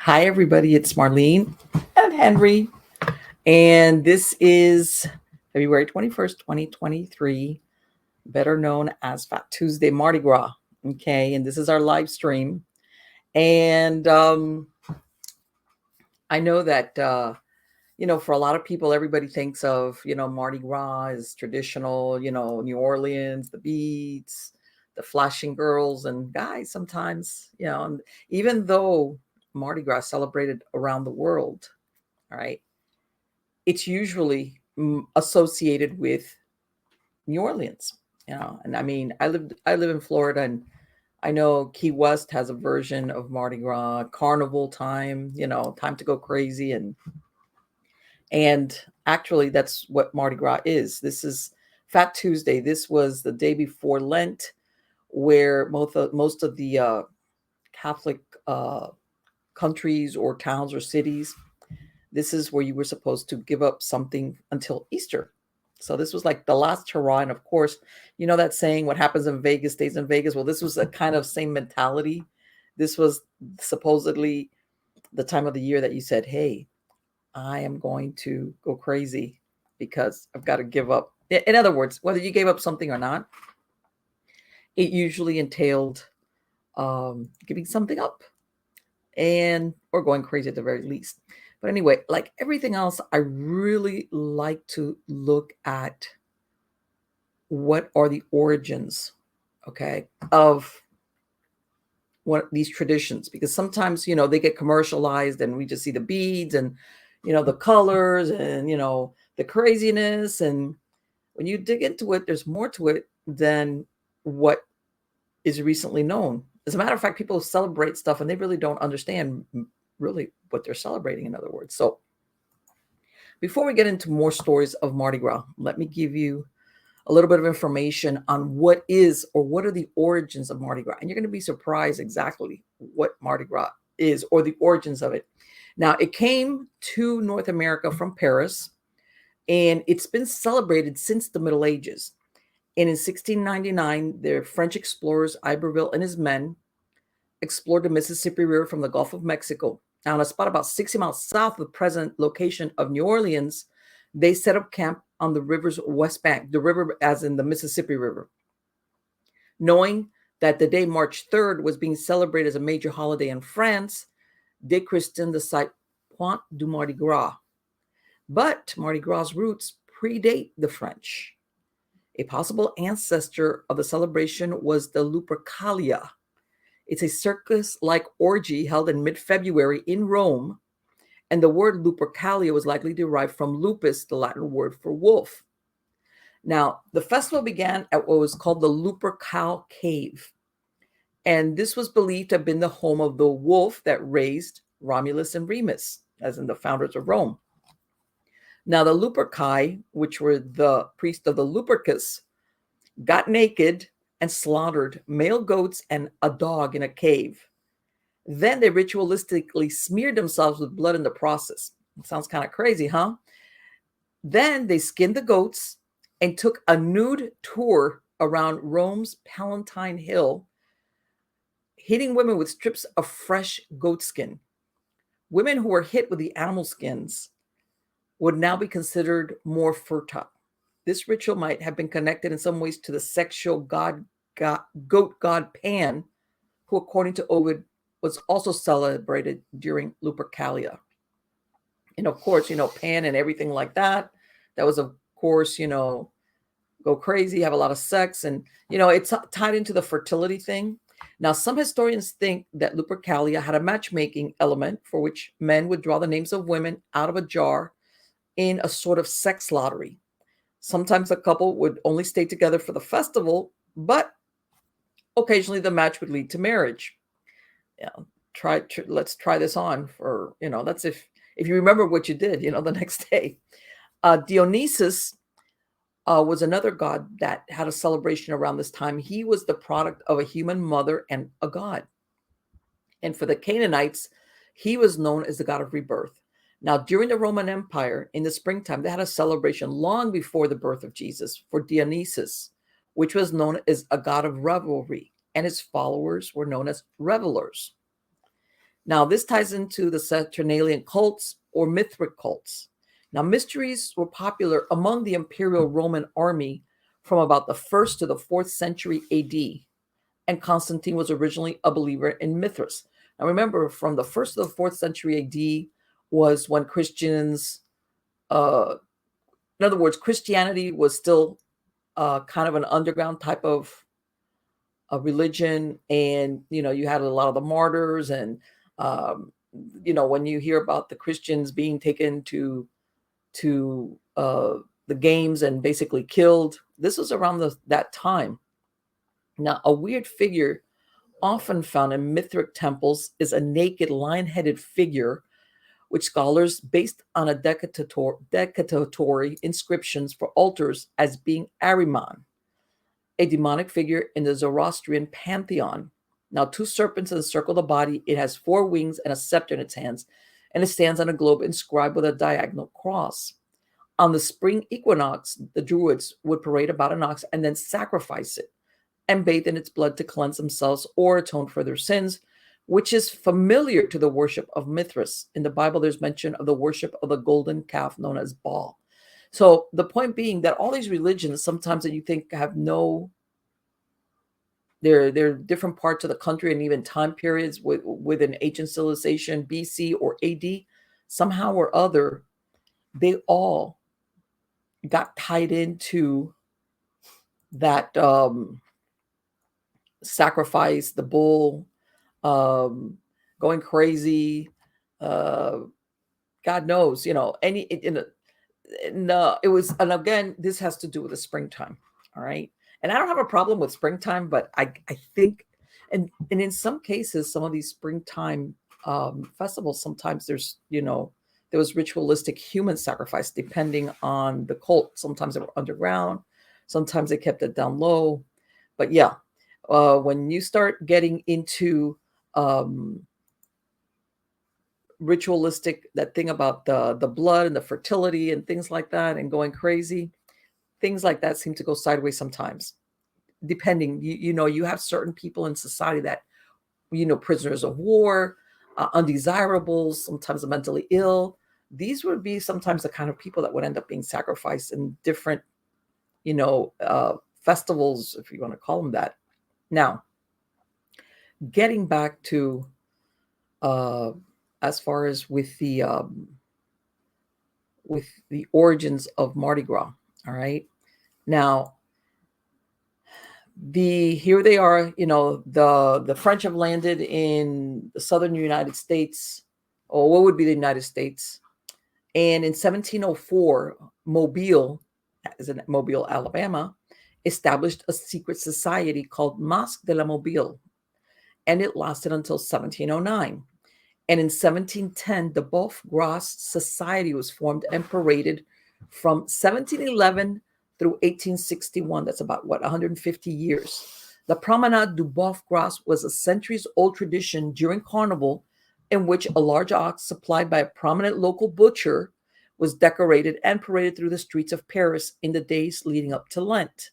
Hi, everybody. It's Marlene and Henry, and this is February 21st, 2023, better known as Fat Tuesday, Mardi Gras. Okay, and this is our live stream. And I know that, for a lot of people, everybody thinks of, Mardi Gras as traditional, New Orleans, the beads, the flashing girls and guys sometimes, and even though Mardi Gras celebrated around the world. All right. It's usually associated with New Orleans, and I mean, I live in Florida, and I know Key West has a version of Mardi Gras, carnival time, time to go crazy. And actually that's what Mardi Gras is. This is Fat Tuesday. This was the day before Lent, where most of the Catholic countries or towns or cities, this is where you were supposed to give up something until Easter. So this was like the last hurrah. And of course, you know that saying, what happens in Vegas stays in Vegas. Well, this was a kind of same mentality. This was supposedly the time of the year that you said, hey, I am going to go crazy because I've got to give up. In other words, whether you gave up something or not, it usually entailed giving something up and or going crazy at the very least. But anyway, like everything else, I really like to look at what are the origins, okay, of what these traditions, because sometimes they get commercialized and we just see the beads and the colors and the craziness, and when you dig into it, there's more to it than what is recently known. As a matter of fact, people celebrate stuff and they really don't understand really what they're celebrating, in other words. So before we get into more stories of Mardi Gras, let me give you a little bit of information on what is or what are the origins of Mardi Gras. And you're going to be surprised exactly what Mardi Gras is or the origins of it. Now, it came to North America from Paris, and it's been celebrated since the Middle Ages. And in 1699, the French explorers Iberville and his men explored the Mississippi River from the Gulf of Mexico. Now, on a spot about 60 miles south of the present location of New Orleans, they set up camp on the river's west bank, the river as in the Mississippi River. Knowing that the day March 3rd was being celebrated as a major holiday in France, they christened the site Pointe du Mardi Gras. But Mardi Gras' roots predate the French. A possible ancestor of the celebration was the Lupercalia. It's a circus-like orgy held in mid-February in Rome, and the word Lupercalia was likely derived from lupus, the Latin word for wolf. Now, the festival began at what was called the Lupercal Cave, and this was believed to have been the home of the wolf that raised Romulus and Remus, as in the founders of Rome. Now, the Luperci, which were the priests of the Lupercus, got naked and slaughtered male goats and a dog in a cave. Then they ritualistically smeared themselves with blood in the process. It sounds kind of crazy, huh? Then they skinned the goats and took a nude tour around Rome's Palatine Hill, hitting women with strips of fresh goat skin. Women who were hit with the animal skins would now be considered more fertile. This ritual might have been connected in some ways to the sexual goat god Pan, who, according to Ovid, was also celebrated during Lupercalia. And of course, Pan and everything like that. That was, of course, go crazy, have a lot of sex. And, it's tied into the fertility thing. Now, some historians think that Lupercalia had a matchmaking element for which men would draw the names of women out of a jar in a sort of sex lottery. Sometimes a couple would only stay together for the festival, but occasionally the match would lead to marriage. Let's try this on for, that's if you remember what you did, the next day. Dionysus was another god that had a celebration around this time. He was the product of a human mother and a god. And for the Canaanites, he was known as the god of rebirth. Now, during the Roman Empire, in the springtime, they had a celebration long before the birth of Jesus for Dionysus, which was known as a god of revelry, and his followers were known as revelers. Now, this ties into the Saturnalian cults or Mithric cults. Now, mysteries were popular among the Imperial Roman army from about the 1st to the 4th century AD, and Constantine was originally a believer in Mithras. Now, remember, from the 1st to the 4th century AD was when Christians, in other words, Christianity was still kind of an underground type of a religion, and you had a lot of the martyrs, and when you hear about the Christians being taken to the games and basically killed, this was around that time. Now, a weird figure often found in Mithric temples is a naked lion-headed figure, which scholars based on a decantatory inscriptions for altars as being Ahriman, a demonic figure in the Zoroastrian pantheon. Now, 2 serpents encircle the body. It has 4 wings and a scepter in its hands, and it stands on a globe inscribed with a diagonal cross. On the spring equinox, the Druids would parade about an ox and then sacrifice it and bathe in its blood to cleanse themselves or atone for their sins, which is familiar to the worship of Mithras. In the Bible, there's mention of the worship of the golden calf known as Baal. So the point being that all these religions, sometimes that you think have they're different parts of the country and even time periods within ancient civilization, BC or AD, somehow or other, they all got tied into that sacrifice, the bull, going crazy. God knows, it was, and again, this has to do with the springtime. All right. And I don't have a problem with springtime, but I think, and in some cases, some of these springtime festivals, sometimes there was ritualistic human sacrifice depending on the cult. Sometimes they were underground, sometimes they kept it down low. But yeah, when you start getting into ritualistic, that thing about the blood and the fertility and things like that, and going crazy, things like that seem to go sideways sometimes. Depending, you have certain people in society that, prisoners of war, undesirables, sometimes the mentally ill. These would be sometimes the kind of people that would end up being sacrificed in different, festivals, if you want to call them that. Now, getting back to as far as with the origins of Mardi Gras. All right. Now, here they are, the French have landed in the southern United States, or what would be the United States. And in 1704, Mobile, as in Mobile, Alabama, established a secret society called Masque de la Mobile, and it lasted until 1709. And in 1710, the Boeuf Gras Society was formed and paraded from 1711 through 1861. That's about 150 years. The Promenade du Boeuf Gras was a centuries-old tradition during Carnival in which a large ox supplied by a prominent local butcher was decorated and paraded through the streets of Paris in the days leading up to Lent.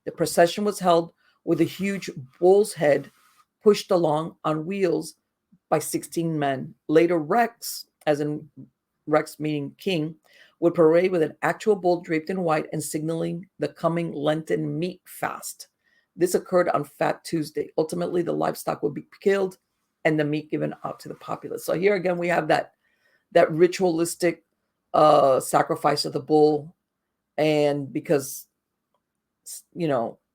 The procession was held with a huge bull's head pushed along on wheels by 16 men. Later, Rex, as in Rex meaning king, would parade with an actual bull draped in white and signaling the coming Lenten meat fast. This occurred on Fat Tuesday. Ultimately, the livestock would be killed and the meat given out to the populace. So here again, we have that ritualistic sacrifice of the bull. And because,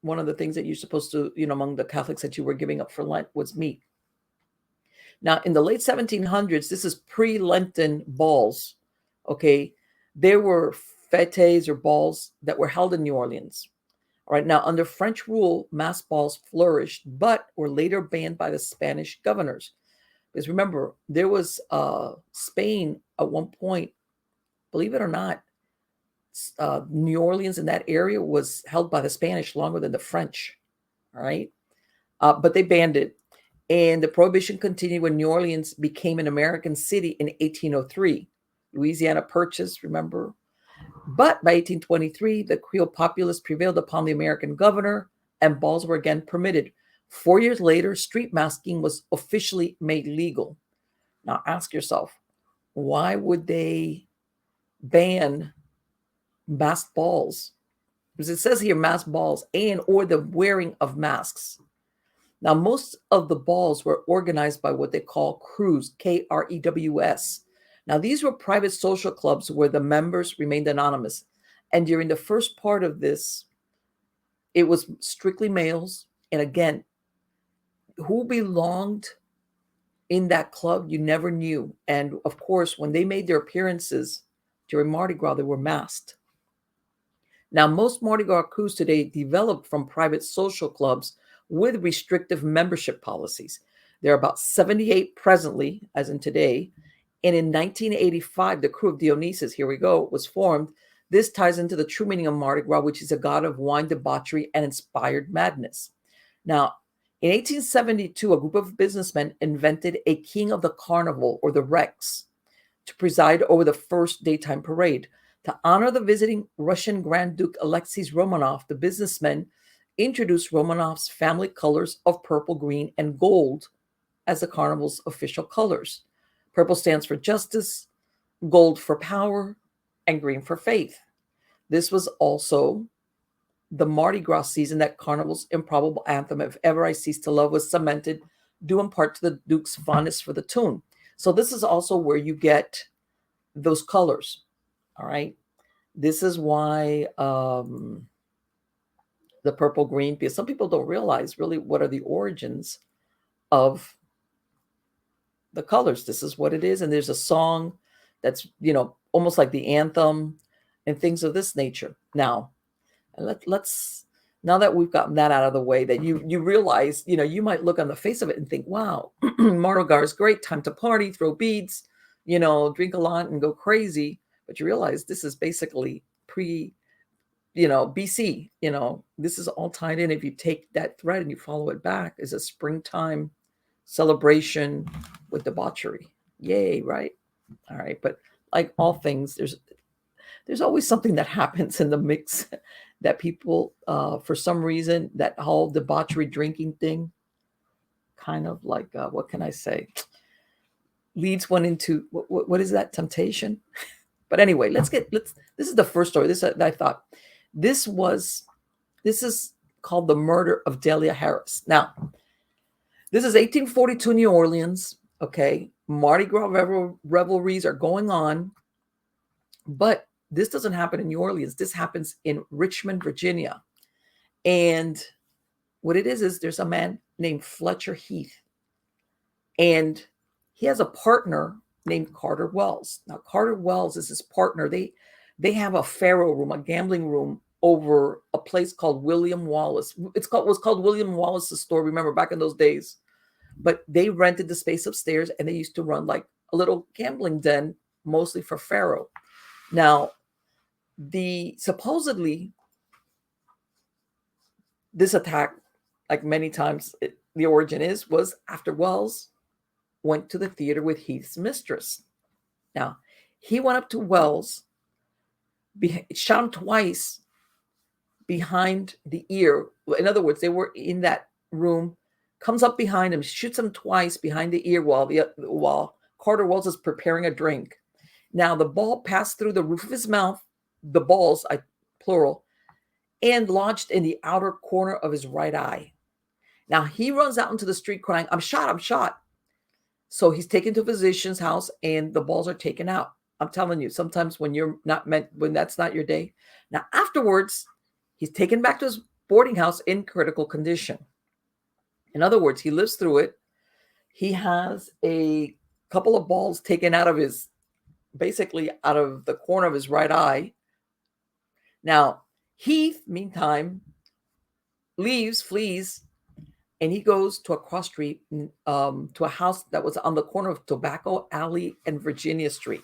one of the things that you're supposed to, among the Catholics that you were giving up for Lent was meat. Now, in the late 1700s, this is pre-Lenten balls, okay? There were fêtes or balls that were held in New Orleans. All right, now under French rule, mass balls flourished, but were later banned by the Spanish governors. Because remember, there was Spain at one point, believe it or not, New Orleans in that area was held by the Spanish longer than the French, all right? But they banned it. And the prohibition continued when New Orleans became an American city in 1803. Louisiana purchased, remember? But by 1823, the Creole populace prevailed upon the American governor, and balls were again permitted. 4 years later, street masking was officially made legal. Now ask yourself, why would they ban masked balls? Because it says here masked balls and or the wearing of masks. Now, most of the balls were organized by what they call crews, Krews. Now, these were private social clubs where the members remained anonymous. And during the first part of this, it was strictly males. And again, who belonged in that club, you never knew. And of course, when they made their appearances during Mardi Gras, they were masked. Now, most Mardi Gras crews today developed from private social clubs with restrictive membership policies. There are about 78 presently, as in today. And in 1985, the crew of Dionysus, here we go, was formed. This ties into the true meaning of Mardi Gras, which is a god of wine, debauchery, and inspired madness. Now, in 1872, a group of businessmen invented a king of the carnival, or the Rex, to preside over the first daytime parade. To honor the visiting Russian Grand Duke Alexei Romanov, the businessmen introduced Romanov's family colors of purple, green, and gold as the carnival's official colors. Purple stands for justice, gold for power, and green for faith. This was also the Mardi Gras season that Carnival's improbable anthem, If Ever I Cease to Love, was cemented, due in part to the Duke's fondness for the tune. So this is also where you get those colors, all right? This is why the purple green, because some people don't realize really what are the origins of the colors. This is what it is. And there's a song that's, almost like the anthem and things of this nature. Now, let's now that we've gotten that out of the way, that you realize, you might look on the face of it and think, wow, Mardi Gras is great, time to party, throw beads, drink a lot and go crazy. But you realize this is basically BC. This is all tied in. If you take that thread and you follow it back, is a springtime celebration with debauchery. Yay, right? All right, but like all things, there's always something that happens in the mix that people, for some reason, that whole debauchery drinking thing, kind of like, what can I say, leads one into, what is that, temptation? But anyway, this is the first story. I thought, this is called The Murder of Delia Harris. Now, this is 1842 New Orleans, okay? Mardi Gras revelries are going on, but this doesn't happen in New Orleans. This happens in Richmond, Virginia. And what it is there's a man named Fletcher Heath. And he has a partner named Carter Wells. Now, Carter Wells is his partner. They have a faro room, a gambling room, over a place called William Wallace. It was called William Wallace's store, remember, back in those days. But they rented the space upstairs, and they used to run like a little gambling den, mostly for faro. Now, supposedly this attack, like many times, the origin was after Wells went to the theater with Heath's mistress. Now, he went up to Wells, shot him twice behind the ear. In other words, they were in that room, comes up behind him, shoots him twice behind the ear while Carter Wells is preparing a drink. Now, the ball passed through the roof of his mouth, the balls, plural, and lodged in the outer corner of his right eye. Now, he runs out into the street crying, I'm shot, I'm shot. So he's taken to a physician's house, and the balls are taken out. I'm telling you, sometimes when that's not your day. Now, afterwards, he's taken back to his boarding house in critical condition. In other words, he lives through it. He has a couple of balls taken out of the corner of his right eye. Now, Heath, meantime, flees, and he goes to a cross street, to a house that was on the corner of Tobacco Alley and Virginia Street.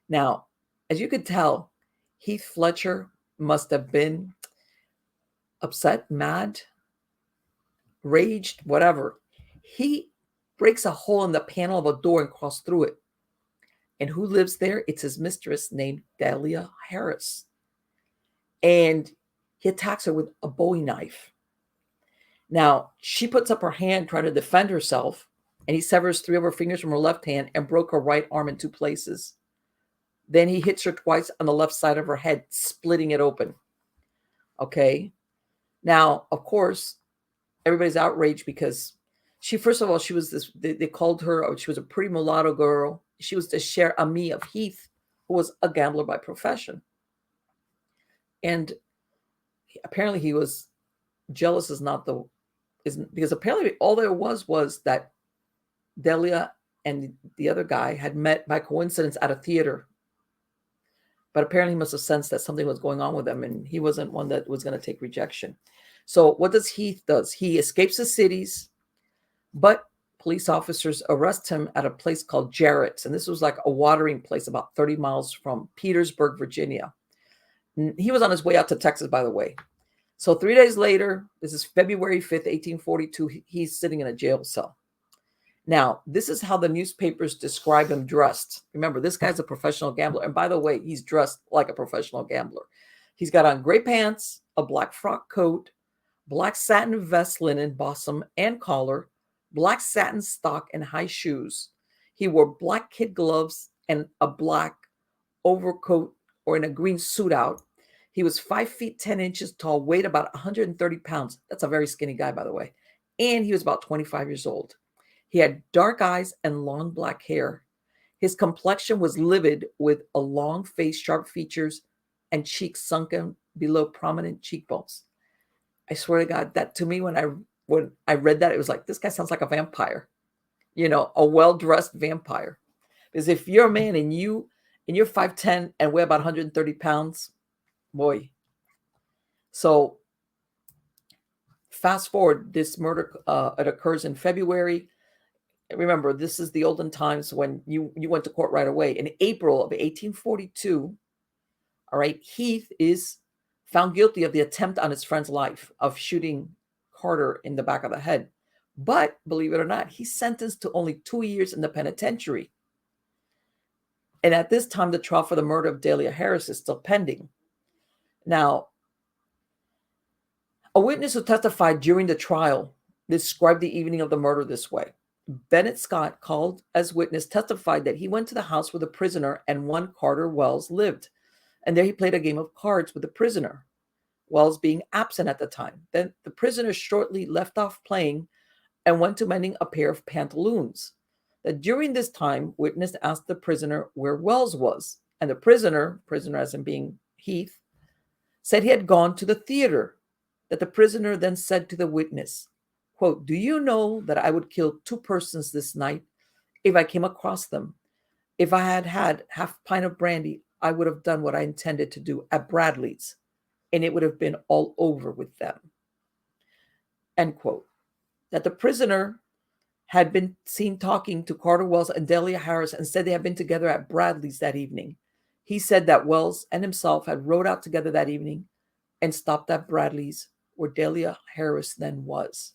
Now, as you could tell, Heath Fletcher must have been upset, mad, raged, whatever. He breaks a hole in the panel of a door and crosses through it. And who lives there? It's his mistress named Delia Harris. And he attacks her with a Bowie knife. Now, she puts up her hand trying to defend herself. and he severs 3 of her fingers from her left hand and broke her right arm in 2 places. Then he hits her twice on the left side of her head, splitting it open. Okay. Now, of course, everybody's outraged because first of all, she was this, they called her, she was a pretty mulatto girl. She was the cher amie of Heath, who was a gambler by profession. And apparently he was jealous because apparently all there was that Delia and the other guy had met by coincidence at a theater. But apparently he must have sensed that something was going on with them, and he wasn't one that was going to take rejection. So what does Heath does? He escapes the cities, but police officers arrest him at a place called Jarrett's. And this was like a watering place about 30 miles from Petersburg, Virginia. He was on his way out to Texas, by the way. So 3 days later, this is February 5th, 1842, he's sitting in a jail cell. Now, this is how the newspapers describe him dressed. Remember, this guy's a professional gambler. And by the way, he's dressed like a professional gambler. He's got on gray pants, a black frock coat, black satin vest, linen bosom and collar, black satin stock and high shoes. He wore black kid gloves and a black overcoat or in a green suit out. He was 5 feet 10 inches tall, weighed about 130 pounds. That's a very skinny guy, by the way. And he was about 25 years old. He had dark eyes and long black hair. His complexion was livid with a long face, sharp features, and cheeks sunken below prominent cheekbones. I swear to God, that to me, when I read that, it was like, this guy sounds like a vampire, a well-dressed vampire. Because if you're a man and you're 5'10" and weigh about 130 pounds, boy. So fast forward, this murder, it occurs in February. Remember, this is the olden times when you went to court right away. In April of 1842, all right, Heath is found guilty of the attempt on his friend's life of shooting Carter in the back of the head. But believe it or not, he's sentenced to only 2 years in the penitentiary. And at this time, the trial for the murder of Delia Harris is still pending. Now, a witness who testified during the trial described the evening of the murder this way. Bennett Scott, called as witness, testified that he went to the house where the prisoner and one Carter Wells lived, and there he played a game of cards with the prisoner, Wells being absent at the time. Then the prisoner shortly left off playing and went to mending a pair of pantaloons. That during this time, witness asked the prisoner where Wells was, and the prisoner as in being Heath, said he had gone to the theater. That the prisoner then said to the witness, quote, "Do you know that I would kill 2 persons this night if I came across them? If I had had half a pint of brandy, I would have done what I intended to do at Bradley's, and it would have been all over with them." End quote. That the prisoner had been seen talking to Carter Wells and Delia Harris and said they had been together at Bradley's that evening. He said that Wells and himself had rode out together that evening and stopped at Bradley's, where Delia Harris then was.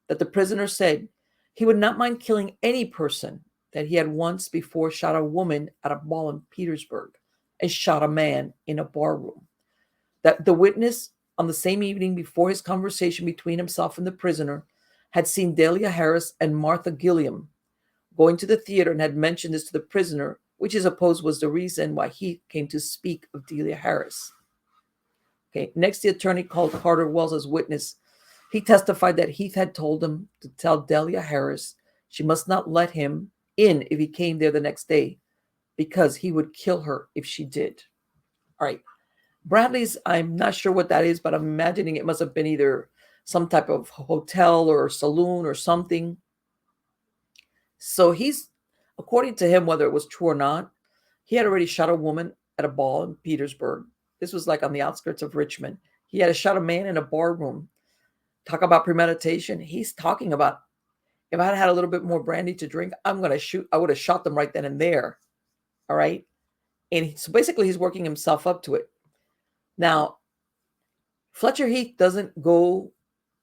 That the prisoner said he would not mind killing any person, that he had once before shot a woman at a ball in Petersburg and shot a man in a bar room. That the witness, on the same evening before his conversation between himself and the prisoner, had seen Delia Harris and Martha Gilliam going to the theater and had mentioned this to the prisoner, which is supposed was the reason why he came to speak of Delia Harris. Okay. Next, the attorney called Carter Wells as witness. He testified that Heath had told him to tell Delia Harris she must not let him in if he came there the next day, because he would kill her if she did. All right. Bradley's, I'm not sure what that is, but I'm imagining it must have been either some type of hotel or saloon or something. So he's, according to him, whether it was true or not, he had already shot a woman at a ball in Petersburg. This was like on the outskirts of Richmond. He had shot a man in a bar room. Talk about premeditation. He's talking about, if I had had a little bit more brandy to drink, I'm going to shoot. I would have shot them right then and there. All right. And so basically he's working himself up to it. Now, Fletcher Heath doesn't go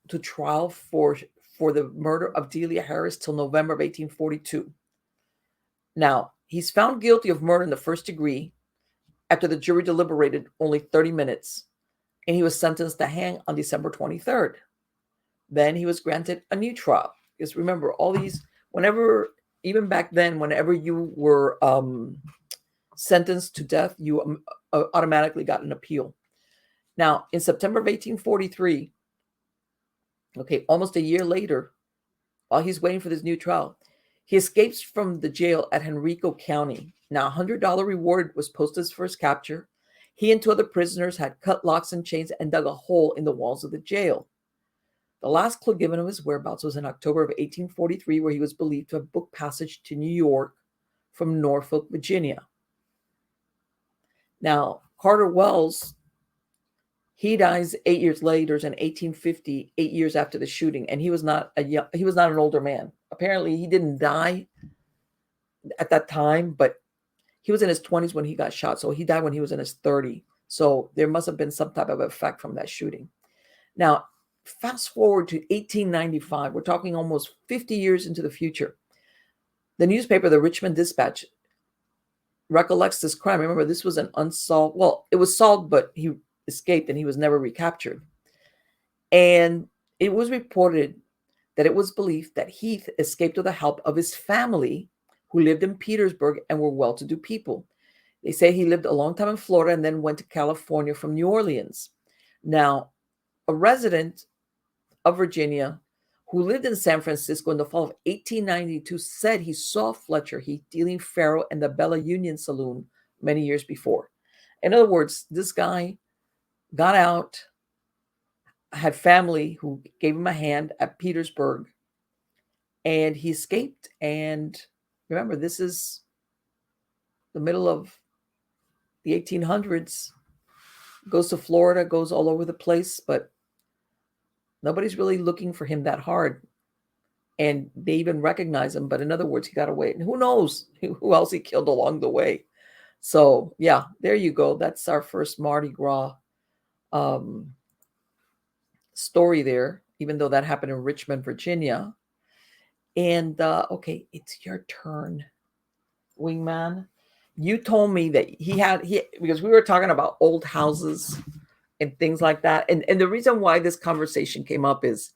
to trial for the murder of Delia Harris till November of 1842. Now, he's found guilty of murder in the first degree after the jury deliberated only 30 minutes, and he was sentenced to hang on December 23rd. Then he was granted a new trial. Because remember, all these, whenever, even back then, whenever you were sentenced to death, you automatically got an appeal. Now, in September of 1843, okay, almost a year later, while he's waiting for this new trial, he escapes from the jail at Henrico County. Now, $100 reward was posted for his capture. He and two other prisoners had cut locks and chains and dug a hole in the walls of the jail. The last clue given of his whereabouts was in October of 1843, where he was believed to have booked passage to New York from Norfolk, Virginia. Now, Carter Wells, he dies 8 years later in 1850, 8 years after the shooting, and he was not an older man. Apparently, he didn't die at that time, but he was in his 20s when he got shot. So he died when he was in his 30s. So there must have been some type of effect from that shooting. Now, fast forward to 1895. We're talking almost 50 years into the future. The newspaper, the Richmond Dispatch, recollects this crime. Remember, this was an unsolved, well, it was solved, but he escaped and he was never recaptured. And it was reported that it was believed that Heath escaped with the help of his family, who lived in Petersburg and were well-to-do people. They say he lived a long time in Florida and then went to California from New Orleans. Now, a resident of Virginia who lived in San Francisco in the fall of 1892 said he saw Fletcher Heath dealing faro in the Bella Union Saloon many years before. In other words, this guy got out, had family who gave him a hand at Petersburg, and he escaped. And remember, this is the middle of the 1800s. Goes to Florida, goes all over the place, but nobody's really looking for him that hard. And they even recognize him, but in other words, he got away. And who knows who else he killed along the way. So, yeah, there you go. That's our first Mardi Gras story there, even though that happened in Richmond, Virginia. And, okay, it's your turn, Wingman. You told me that because we were talking about old houses and things like that. And the reason why this conversation came up is,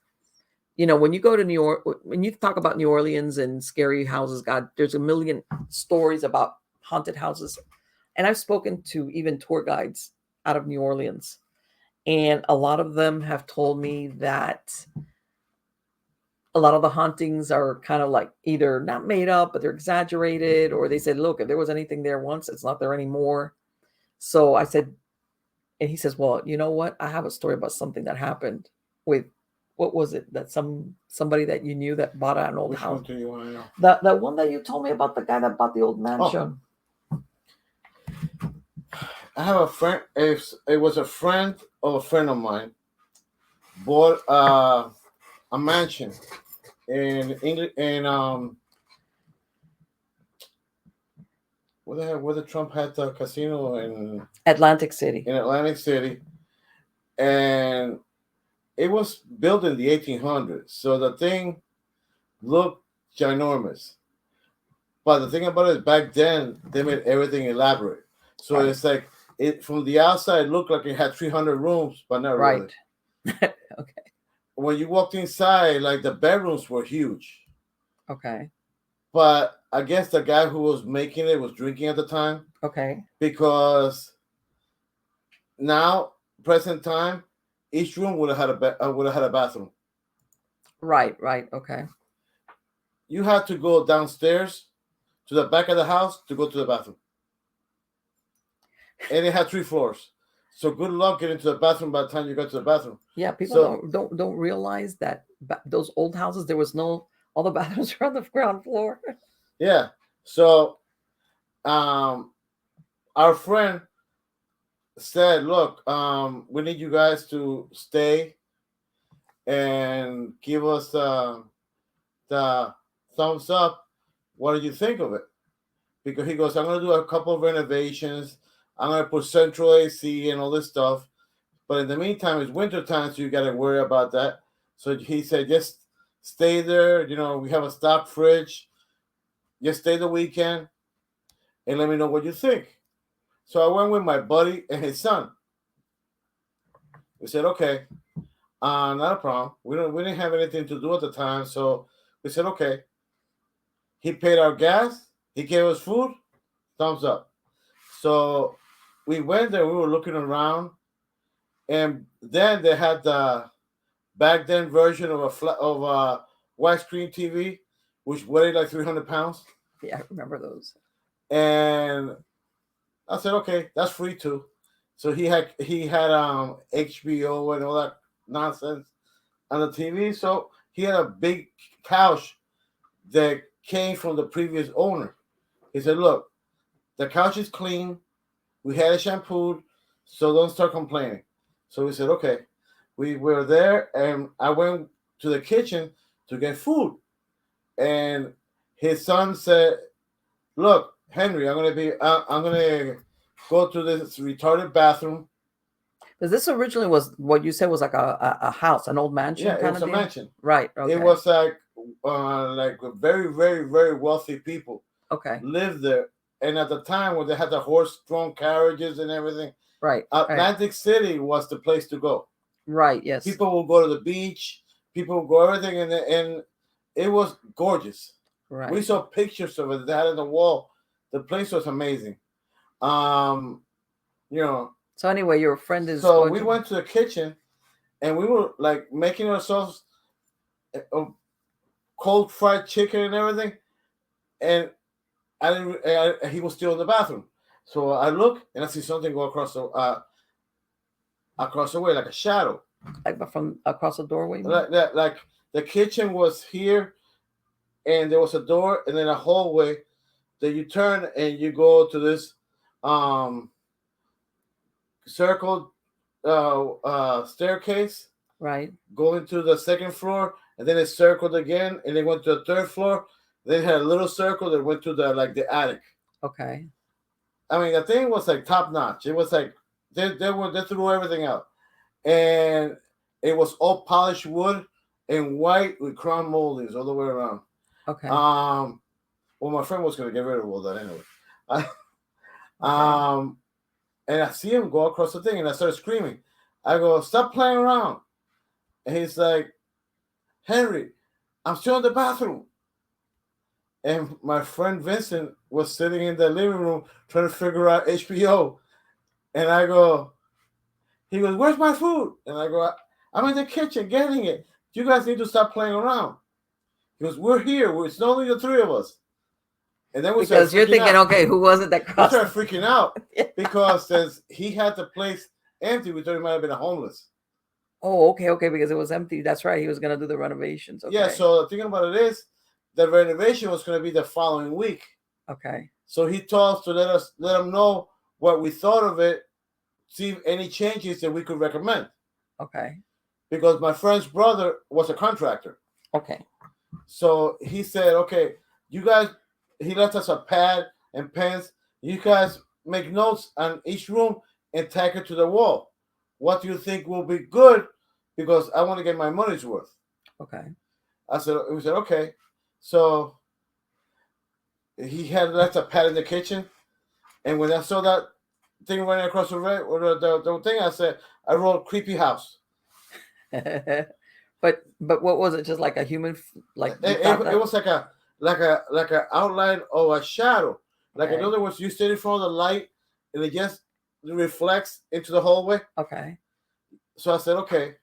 when you go to New York, when you talk about New Orleans and scary houses, God, there's a million stories about haunted houses. And I've spoken to even tour guides out of New Orleans. And a lot of them have told me that a lot of the hauntings are kind of like either not made up, but they're exaggerated, or they said, look, if there was anything there once, it's not there anymore. So I said, and he says, well, you know what? I have a story about something that happened with, what was it? That somebody that you knew that bought an old house. Which one do you want to know? The one that you told me about, the guy that bought the old mansion. Oh. I have a friend. It was a friend of a friend of mine. Bought a mansion in England, where the Trump had the casino in Atlantic City. In Atlantic City, and it was built in the 1800s, so the thing looked ginormous. But the thing about it, back then they made everything elaborate, so right. It's like it from the outside looked like it had 300 rooms, but not right. Really. Okay. When you walked inside, like the bedrooms were huge. Okay. But I guess the guy who was making it was drinking at the time. Okay. Because now, present time, each room would have had a bathroom. Right. Okay. You had to go downstairs to the back of the house to go to the bathroom, and it had 3 floors. So good luck getting to the bathroom by the time you got to the bathroom. Yeah, people don't realize that those old houses, there was all the bathrooms were on the ground floor. Yeah. So, our friend said, "Look, we need you guys to stay and give us the thumbs up. What did you think of it?" Because he goes, "I'm going to do a couple of renovations. I'm going to put central AC and all this stuff. But in the meantime, it's winter time, so you got to worry about that." So he said, "Just stay there. We have a stock fridge. Just stay the weekend and let me know what you think." So I went with my buddy and his son. We said, "Okay, not a problem. We didn't have anything to do at the time, so we said, okay." He paid our gas. He gave us food. Thumbs up. So we went there. We were looking around, and then they had the back then version of a widescreen TV, which weighed like 300 pounds. Yeah, I remember those. And I said, okay, that's free too. So he had HBO and all that nonsense on the TV. So he had a big couch that came from the previous owner. He said, look, the couch is clean. We had it shampooed, so don't start complaining. So we said, okay. We were there, and I went to the kitchen to get food. And his son said, look, Henry, I'm gonna go to this retarded bathroom. Because this originally was what you said was like a house, an old mansion Yeah, it kind was of a deal. mansion. Right. Okay. It was like very, very, very wealthy people okay. lived there. And at the time when they had the horse-drawn carriages and everything, Right. Atlantic City was the place to go. Right. Yes. People would go to the beach. People would go everything, and it was gorgeous. Right. We saw pictures of it. They had on the wall. The place was amazing. You know. So anyway, your friend is. So we went to the kitchen, and we were like making ourselves cold fried chicken and everything, and he was still in the bathroom. So I look and I see something go across the way, like a shadow, like from across the doorway. Like the kitchen was here, and there was a door, and then a hallway that you turn and you go to this circled staircase. Right. Going to the second floor, and then it circled again, and they went to the third floor. They had a little circle that went to the attic. Okay. I mean, the thing was like top notch. It was like they threw everything out, and it was all polished wood and white with crown moldings all the way around. Okay. Well, my friend was gonna get rid of all that anyway. Okay. And I see him go across the thing, and I started screaming. I go, "Stop playing around!" And he's like, "Henry, I'm still in the bathroom." And my friend Vincent was sitting in the living room trying to figure out HBO. And I go, he goes, "Where's my food?" And I go, "I'm in the kitchen getting it. You guys need to stop playing around." He goes, "We're here. It's only the three of us." And then because you're thinking, out. Okay, who was it that crossed? We started freaking out because since he had the place empty, we thought he might have been a homeless. Oh, okay, because it was empty. That's right. He was going to do the renovations. Okay. Yeah, so the thing about it is, the renovation was going to be the following week. Okay. So he told us to let him know what we thought of it, see any changes that we could recommend. Okay. Because my friend's brother was a contractor. Okay. So he said, okay, you guys, he left us a pad and pens. You guys make notes on each room and tack it to the wall. What do you think will be good? Because I want to get my money's worth. Okay. We said, okay. So he had left a pad in the kitchen. And when I saw that thing running across the thing, I said, I wrote creepy house. But what was it? Just like a human, like it was like a outline of a shadow. Like in other words, you stand in front of the light and it just reflects into the hallway. Okay. So I said, okay.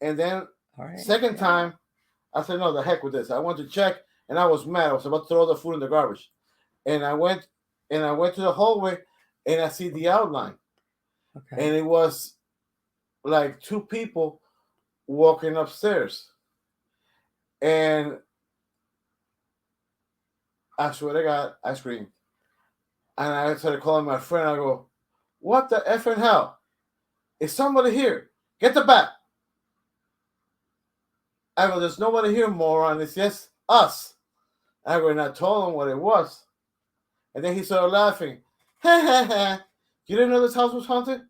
And then second time, I said, no, the heck with this. I went to check and I was mad. I was about to throw the food in the garbage. And I went to the hallway and I see the outline. Okay. And it was like two people walking upstairs. And I swear to God, I screamed. And I started calling my friend. I go, "What the effing hell? Is somebody here? Get the bat." I go, "There's nobody here, moron. It's just us." I go, and I told him what it was. And then he started laughing. Ha ha ha. You didn't know this house was haunted?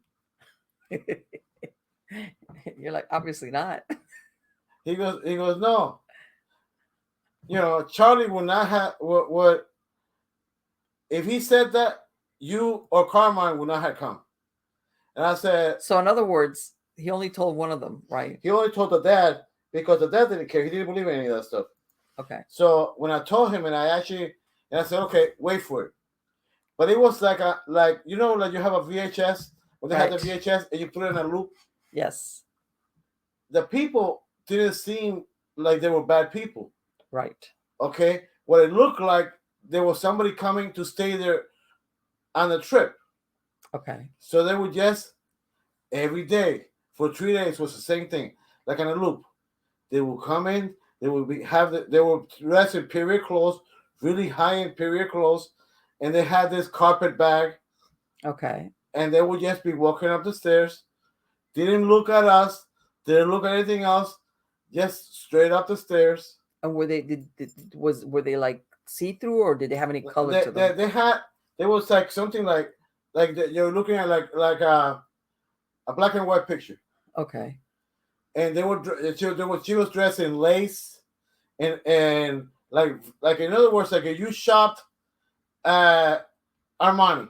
You're like, obviously not. He goes, no. You know, Charlie would not have what if he said that, you or Carmine would not have come. And I said, so in other words, he only told one of them, right? He only told the dad because the dad didn't care. He didn't believe in any of that stuff. Okay. So when I told him, and I said, okay, wait for it. But it was like you know, like you have a VHS, when they had the Right. VHS and you put it in a loop. Yes. The people didn't seem like they were bad people. Right. Okay, what it looked like, there was somebody coming to stay there on the trip. Okay. So they would just every day for 3 days was the same thing, like on a loop. They would come in. They would they were dressed in period clothes, really high end period clothes, and they had this carpet bag, Okay. and they would just be walking up the stairs. Didn't look at us. Didn't look at anything else. Just straight up the stairs. And were they were they like see through, or did they have any color They, to they, them? they had there was like something like you're looking at like a black and white picture, Okay. and she was dressed in lace and like in other words, like if you shopped at Armani,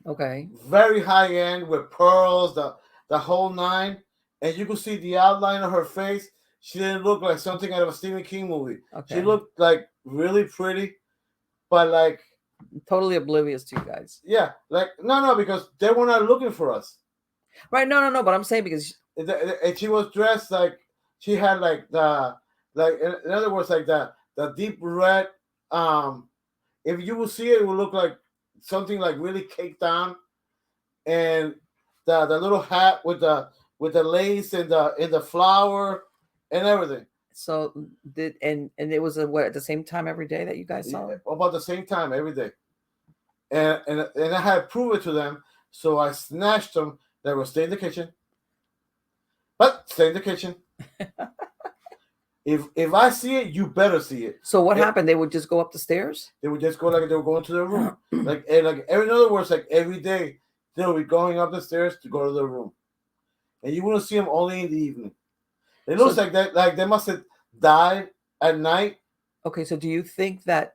Okay. very high end with pearls, the whole nine, and you could see the outline of her face. She didn't look like something out of a Stephen King movie. She Okay. looked like really pretty, but like Totally oblivious to you guys. yeah, like no, because they were not looking for us. Right. No, no, no. But I'm saying because And she was dressed like she had like in other words like the deep red. If you will see it, it will look like something like really caked on, and the little hat with the lace and the flower and everything. so did and it was what at the same time every day that you guys saw him? About the same time every day, and I had proved it to them. So I snatched them. They were stay in the kitchen, but stay in the kitchen. If I see it, you better see it. So what happened? They would just go up the stairs? They would just go like they were going to their room, like in other words, like every day they'll be going up the stairs to go to their room, and you wouldn't see them only in the evening. It looks So like that, like they must have died at night. okay, so do you think that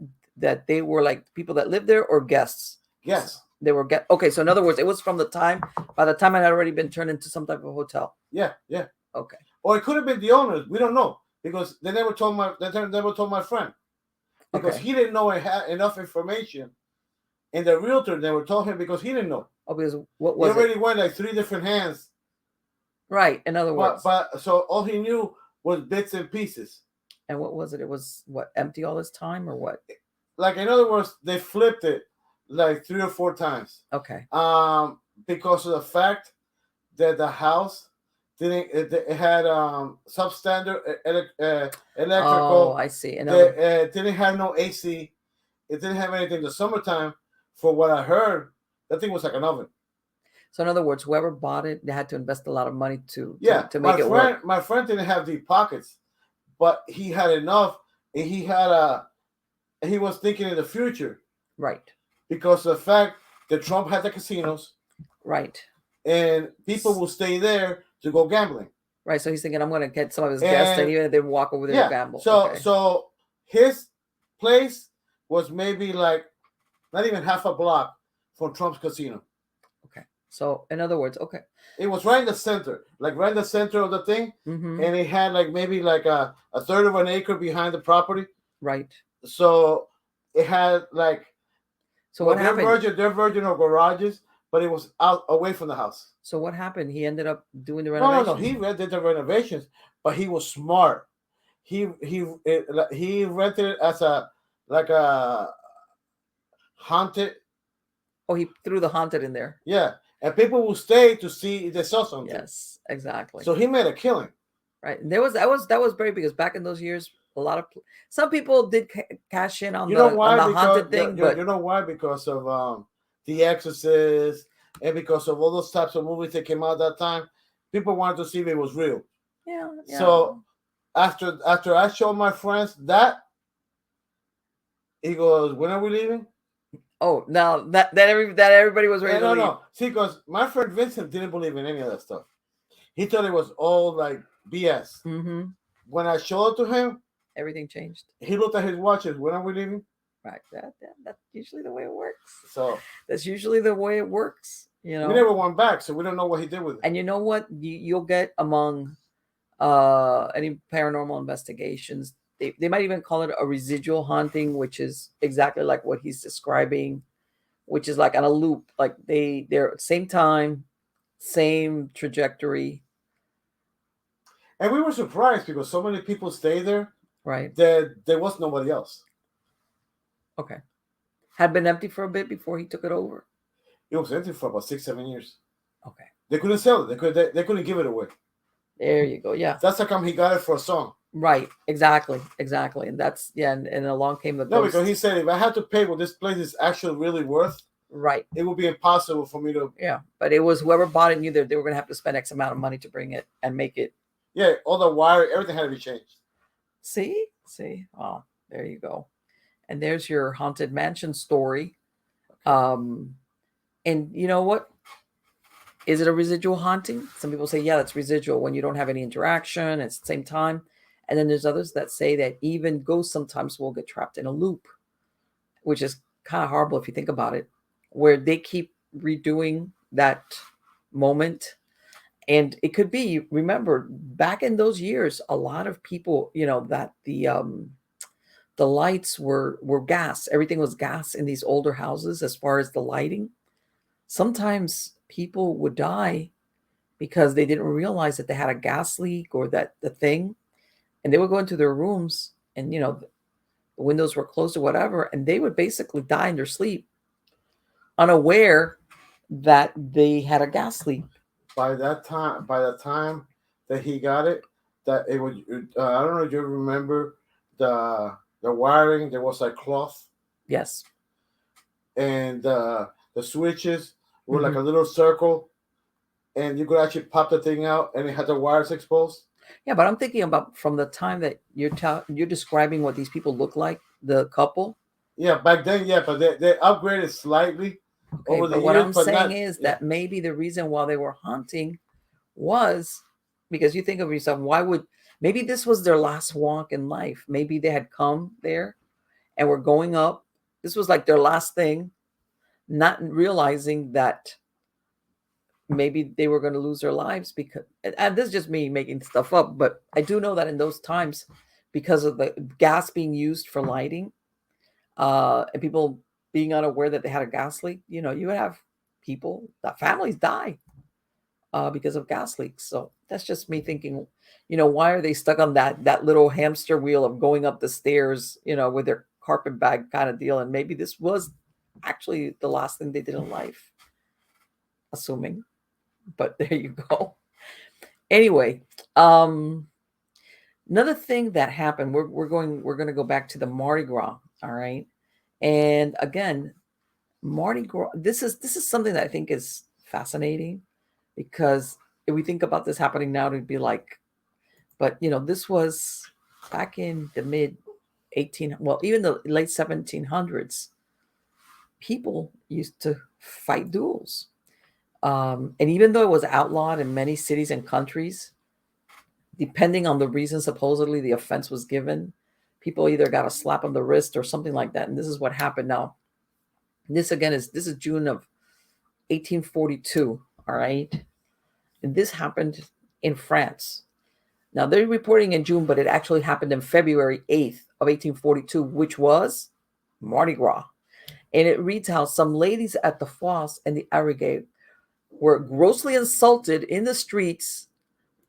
they were like people that lived there or guests? Yes, They were okay, so in other words, it was from the time by the time it had already been turned into some type of hotel. yeah. Okay. Or it could have been the owners. We don't know because they never told my friend because Okay. he didn't know it had enough information, and the realtor never told him because he didn't know. Oh, because what He was already it? went like three different hands, Right. In other words. but so all he knew was bits and pieces. And what was it? It was what, empty all this time or what? Like in other words, they flipped it like 3 or 4 times. Okay. Because of the fact that the house didn't it had substandard Oh, electrical. I see. It didn't have no AC. It didn't have anything. The summertime, for what I heard, that thing was like an oven. So in other words, whoever bought it, they had to invest a lot of money to My make it friend, work. my friend didn't have deep pockets, but he had enough, and he was thinking in the future Right. because of the fact that Trump had the casinos, Right. and people will stay there to go gambling. Right. So he's thinking, I'm going to get some of his guests, and even if they walk over there to Yeah, gamble. so Okay. so his place was maybe like not even half a block from Trump's casino. Okay. So in other words, okay. It was right in the center, like right in the center of the thing, Mm-hmm. and it had like maybe like a third of an acre behind the property. Right. So it had like So what happened? They're virgin of garages, but it was out away from the house. So what happened? He ended up doing the No, renovations. He did the renovations, but he was smart. He rented it as a haunted. Oh, he threw the haunted in there. Yeah, and people will stay to see if they saw something. Yes, exactly. So he made a killing. Right. And that was very because back in those years, a lot of some people did cash in on You know why? on the Because haunted thing, but you know why? Because of The Exorcist, and because of all those types of movies that came out that time, people wanted to see if it was real. yeah. So after I showed my friends that, he goes, "When are we leaving?" Oh, now that everybody was ready to leave. No. See, because my friend Vincent didn't believe in any of that stuff. He thought it was all like BS. Mm-hmm. When I showed it to him, Everything changed. he looked at his watches. When are we leaving? Right. That's usually the way it works. So That's usually the way it works. You know. we never went back, so we don't know what he did with it. And you know what? You'll get among any paranormal investigations, they might even call it a residual haunting, which is exactly like what he's describing, which is like on a loop. Like they're same time, same trajectory, And we were surprised because so many people stay there right? that there was nobody else. Okay. Had been empty for a bit before he took it over. It was empty for about 6, 7 years. Okay. They couldn't sell it. They couldn't give it away. There you go. Yeah. That's how come he got it for a song. Right. Exactly. Exactly. And that's yeah. And along came the No, ghost. because he said if I had to pay what this place is actually really worth, right. it would be impossible for me to. Yeah. But it was whoever bought it knew that they were going to have to spend X amount of money to bring it and make it. Yeah. All the wire, everything had to be changed. See. Oh, there you go. And there's your haunted mansion story. And you know what? Is it a residual haunting? Some people say, yeah, that's residual when you don't have any interaction. It's the same time. And then there's others that say that even ghosts sometimes will get trapped in a loop, which is kind of horrible if you think about it, where they keep redoing that moment. And it could be, remember, back in those years, a lot of people, that the lights were gas. Everything was gas in these older houses as far as the lighting. Sometimes people would die because they didn't realize that they had a gas leak or that the thing, and they would go into their rooms and the windows were closed or whatever, and they would basically die in their sleep, unaware that they had a gas leak. By the time that he got it, that it was I don't know if you remember the wiring. There was like cloth. Yes. And the switches were like a little circle, and you could actually pop the thing out, and it had the wires exposed. Yeah, but I'm thinking about from the time that you're describing what these people look like, the couple. Yeah, back then, yeah, but they upgraded slightly over the but years. What I'm but saying is that maybe the reason why they were haunting was because you think of yourself, why would maybe this was their last walk in life? Maybe they had come there and were going up. This was like their last thing, not realizing that maybe they were going to lose their lives because, and this is just me making stuff up, but I do know that in those times, because of the gas being used for lighting, and people being unaware that they had a gas leak, you would have people, that families die because of gas leaks. So that's just me thinking, why are they stuck on that little hamster wheel of going up the stairs, with their carpet bag kind of deal? And maybe this was actually the last thing they did in life, assuming. But there you go. Anyway, another thing that happened, we're going to go back to the Mardi Gras, all right? And again, Mardi Gras, this is something that I think is fascinating, because if we think about this happening now, it'd be like, but this was back in the mid even the late 1700s. People used to fight duels. And even though it was outlawed in many cities and countries, depending on the reason supposedly the offense was given, people either got a slap on the wrist or something like that. And this is what happened. Now, this is June of 1842. All right. And this happened in France. Now they're reporting in June, but it actually happened in February 8th of 1842, which was Mardi Gras. And it reads how some ladies at the Fosse and the Arrigay were grossly insulted in the streets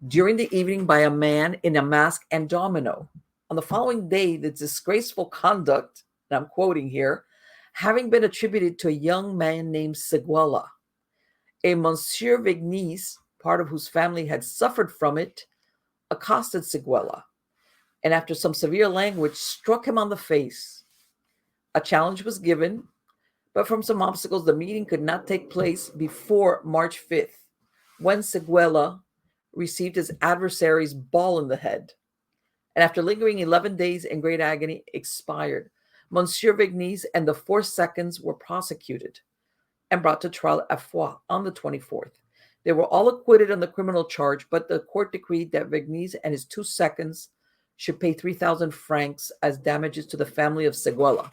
during the evening by a man in a mask and domino. On the following day, the disgraceful conduct, and I'm quoting here, having been attributed to a young man named Seguela, a Monsieur Vignis, part of whose family had suffered from it, accosted Seguela, and after some severe language, struck him on the face. A challenge was given, but from some obstacles, the meeting could not take place before March 5th, when Seguela received his adversary's ball in the head, and after lingering 11 days in great agony, expired. Monsieur Vignis and the 4 seconds were prosecuted and brought to trial at Foix on the 24th. They were all acquitted on the criminal charge, but the court decreed that Vignis and his 2 seconds should pay 3,000 francs as damages to the family of Seguela.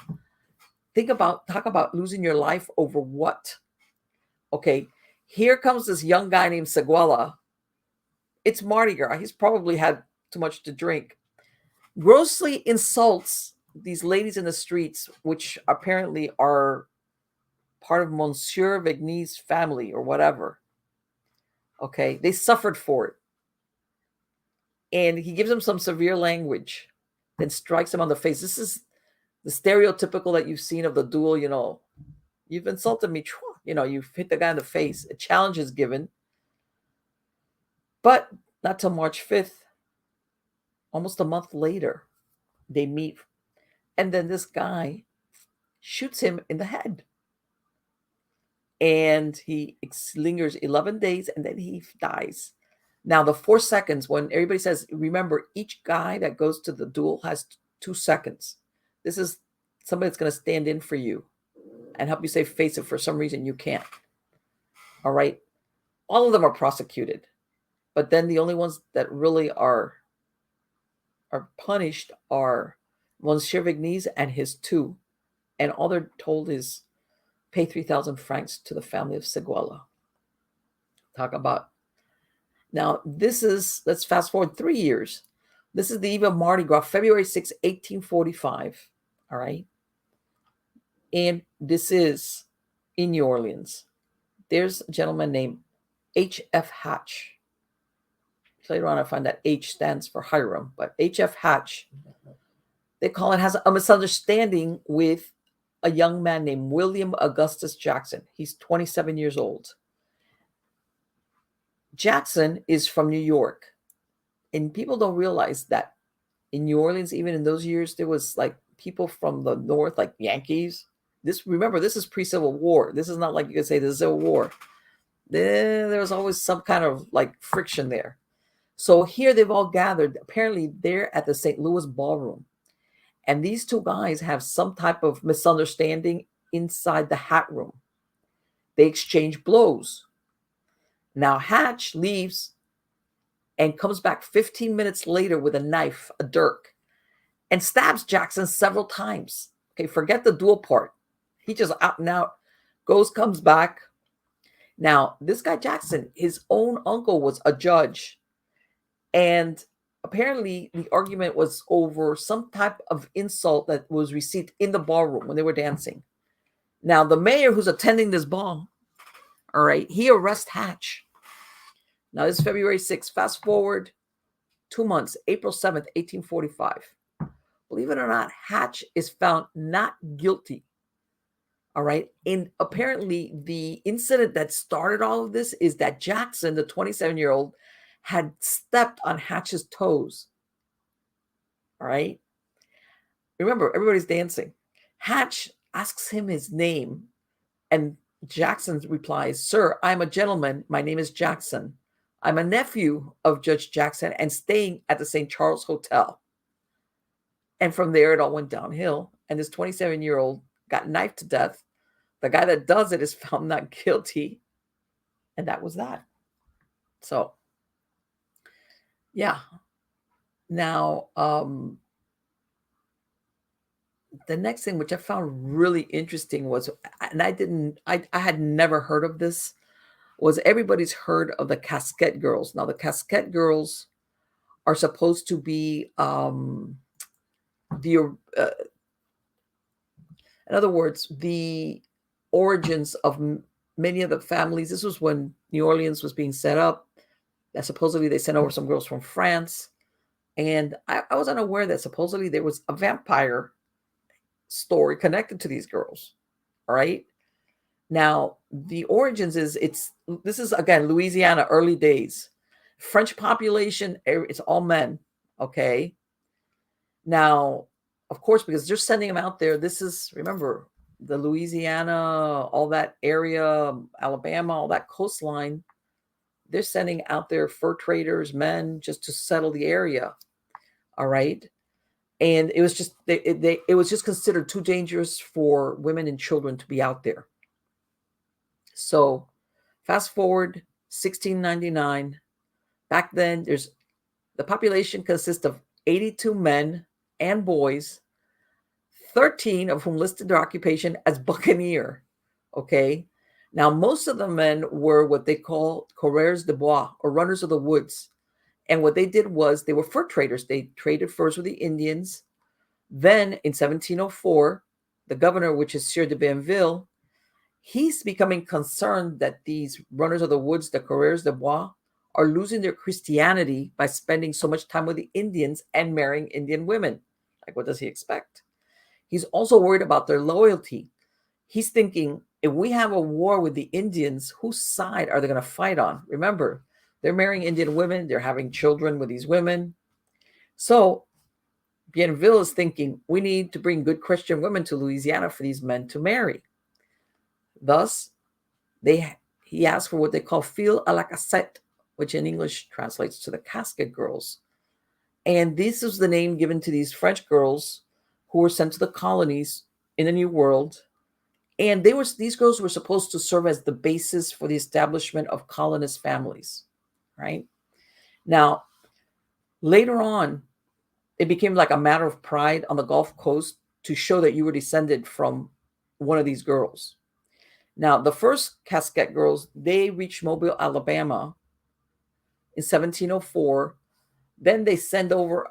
Talk about losing your life over what? Okay, here comes this young guy named Seguela. It's Mardi Gras. He's probably had too much to drink. grossly insults these ladies in the streets, which apparently are part of Monsieur Vigny's family or whatever. Okay, they suffered for it. And he gives them some severe language, then strikes him on the face. This is the stereotypical that you've seen of the duel, you've insulted me, you've hit the guy in the face. A challenge is given. But not till March 5th, almost a month later, they meet. And then this guy shoots him in the head. And he lingers 11 days and then he dies. Now, the 4 seconds, when everybody says, remember, each guy that goes to the duel has 2 seconds. This is somebody that's going to stand in for you and help you save face if for some reason you can't. All right? All of them are prosecuted. But then the only ones that really are punished are Monsieur Vigny's and his 2. And all they're told is pay 3,000 francs to the family of Seguela. Talk about. Now, let's fast forward 3 years. This is the eve of Mardi Gras, February 6, 1845. All right. And this is in New Orleans. There's a gentleman named H.F. Hatch. Later on, I find that H stands for Hiram, but H.F. Hatch, they call it, has a misunderstanding with a young man named William Augustus Jackson. He's 27 years old. Jackson is from New York. And people don't realize that in New Orleans, even in those years, there was like people from the north, like Yankees. Remember, this is pre-Civil War. This is not like you could say the Civil War. There was always some kind of like friction there. So here they've all gathered. Apparently, they're at the St. Louis Ballroom. And these 2 guys have some type of misunderstanding inside the hat room. They exchange blows. Now, Hatch leaves and comes back 15 minutes later with a knife, a dirk, and stabs Jackson several times. Okay, forget the duel part. He just out and out comes back. Now, this guy Jackson, his own uncle was a judge. And apparently the argument was over some type of insult that was received in the ballroom when they were dancing. Now, the mayor who's attending this ball, all right, he arrests Hatch. Now, this is February 6th. Fast forward 2 months, April 7th, 1845. Believe it or not, Hatch is found not guilty. All right. And apparently the incident that started all of this is that Jackson, the 27-year-old, had stepped on Hatch's toes. All right. Remember, everybody's dancing. Hatch asks him his name, and Jackson replies, "Sir, I'm a gentleman. My name is Jackson. I'm a nephew of Judge Jackson and staying at the St. Charles Hotel." And from there, it all went downhill. And this 27-year-old got knifed to death. The guy that does it is found not guilty. And that was that. So, yeah. Now, the next thing, which I found really interesting was, and I had never heard of this, was everybody's heard of the Casquette Girls. Now, the Casquette Girls are supposed to be in other words, the origins of many of the families. This was when New Orleans was being set up. That supposedly they sent over some girls from France. And I was unaware that supposedly there was a vampire story connected to these girls. All right. Now, the origins this is, again, Louisiana, early days. French population, it's all men. Okay. Now, of course, because they're sending them out there. This is, remember, the Louisiana, all that area, Alabama, all that coastline. They're sending out their fur traders, men, just to settle the area. All right. And it was just, it was just considered too dangerous for women and children to be out there. So fast forward 1699. Back then, the population consists of 82 men and boys, 13 of whom listed their occupation as buccaneer. Okay. Now, most of the men were what they call coureurs de bois, or runners of the woods. And what they did was they were fur traders. They traded furs with the Indians. Then in 1704, the governor, which is Sieur de Bienville, he's becoming concerned that these runners of the woods, the coureurs de bois, are losing their Christianity by spending so much time with the Indians and marrying Indian women. Like, what does he expect? He's also worried about their loyalty. He's thinking, if we have a war with the Indians, whose side are they going to fight on? Remember, they're marrying Indian women, they're having children with these women. So Bienville is thinking, we need to bring good Christian women to Louisiana for these men to marry. Thus, he asked for what they call filles à la cassette, which in English translates to the casket girls. And this was the name given to these French girls who were sent to the colonies in the New World. And these girls were supposed to serve as the basis for the establishment of colonist families, right? Now, later on, it became like a matter of pride on the Gulf Coast to show that you were descended from one of these girls. Now, the first Casquette girls, they reached Mobile, Alabama in 1704. Then they send over,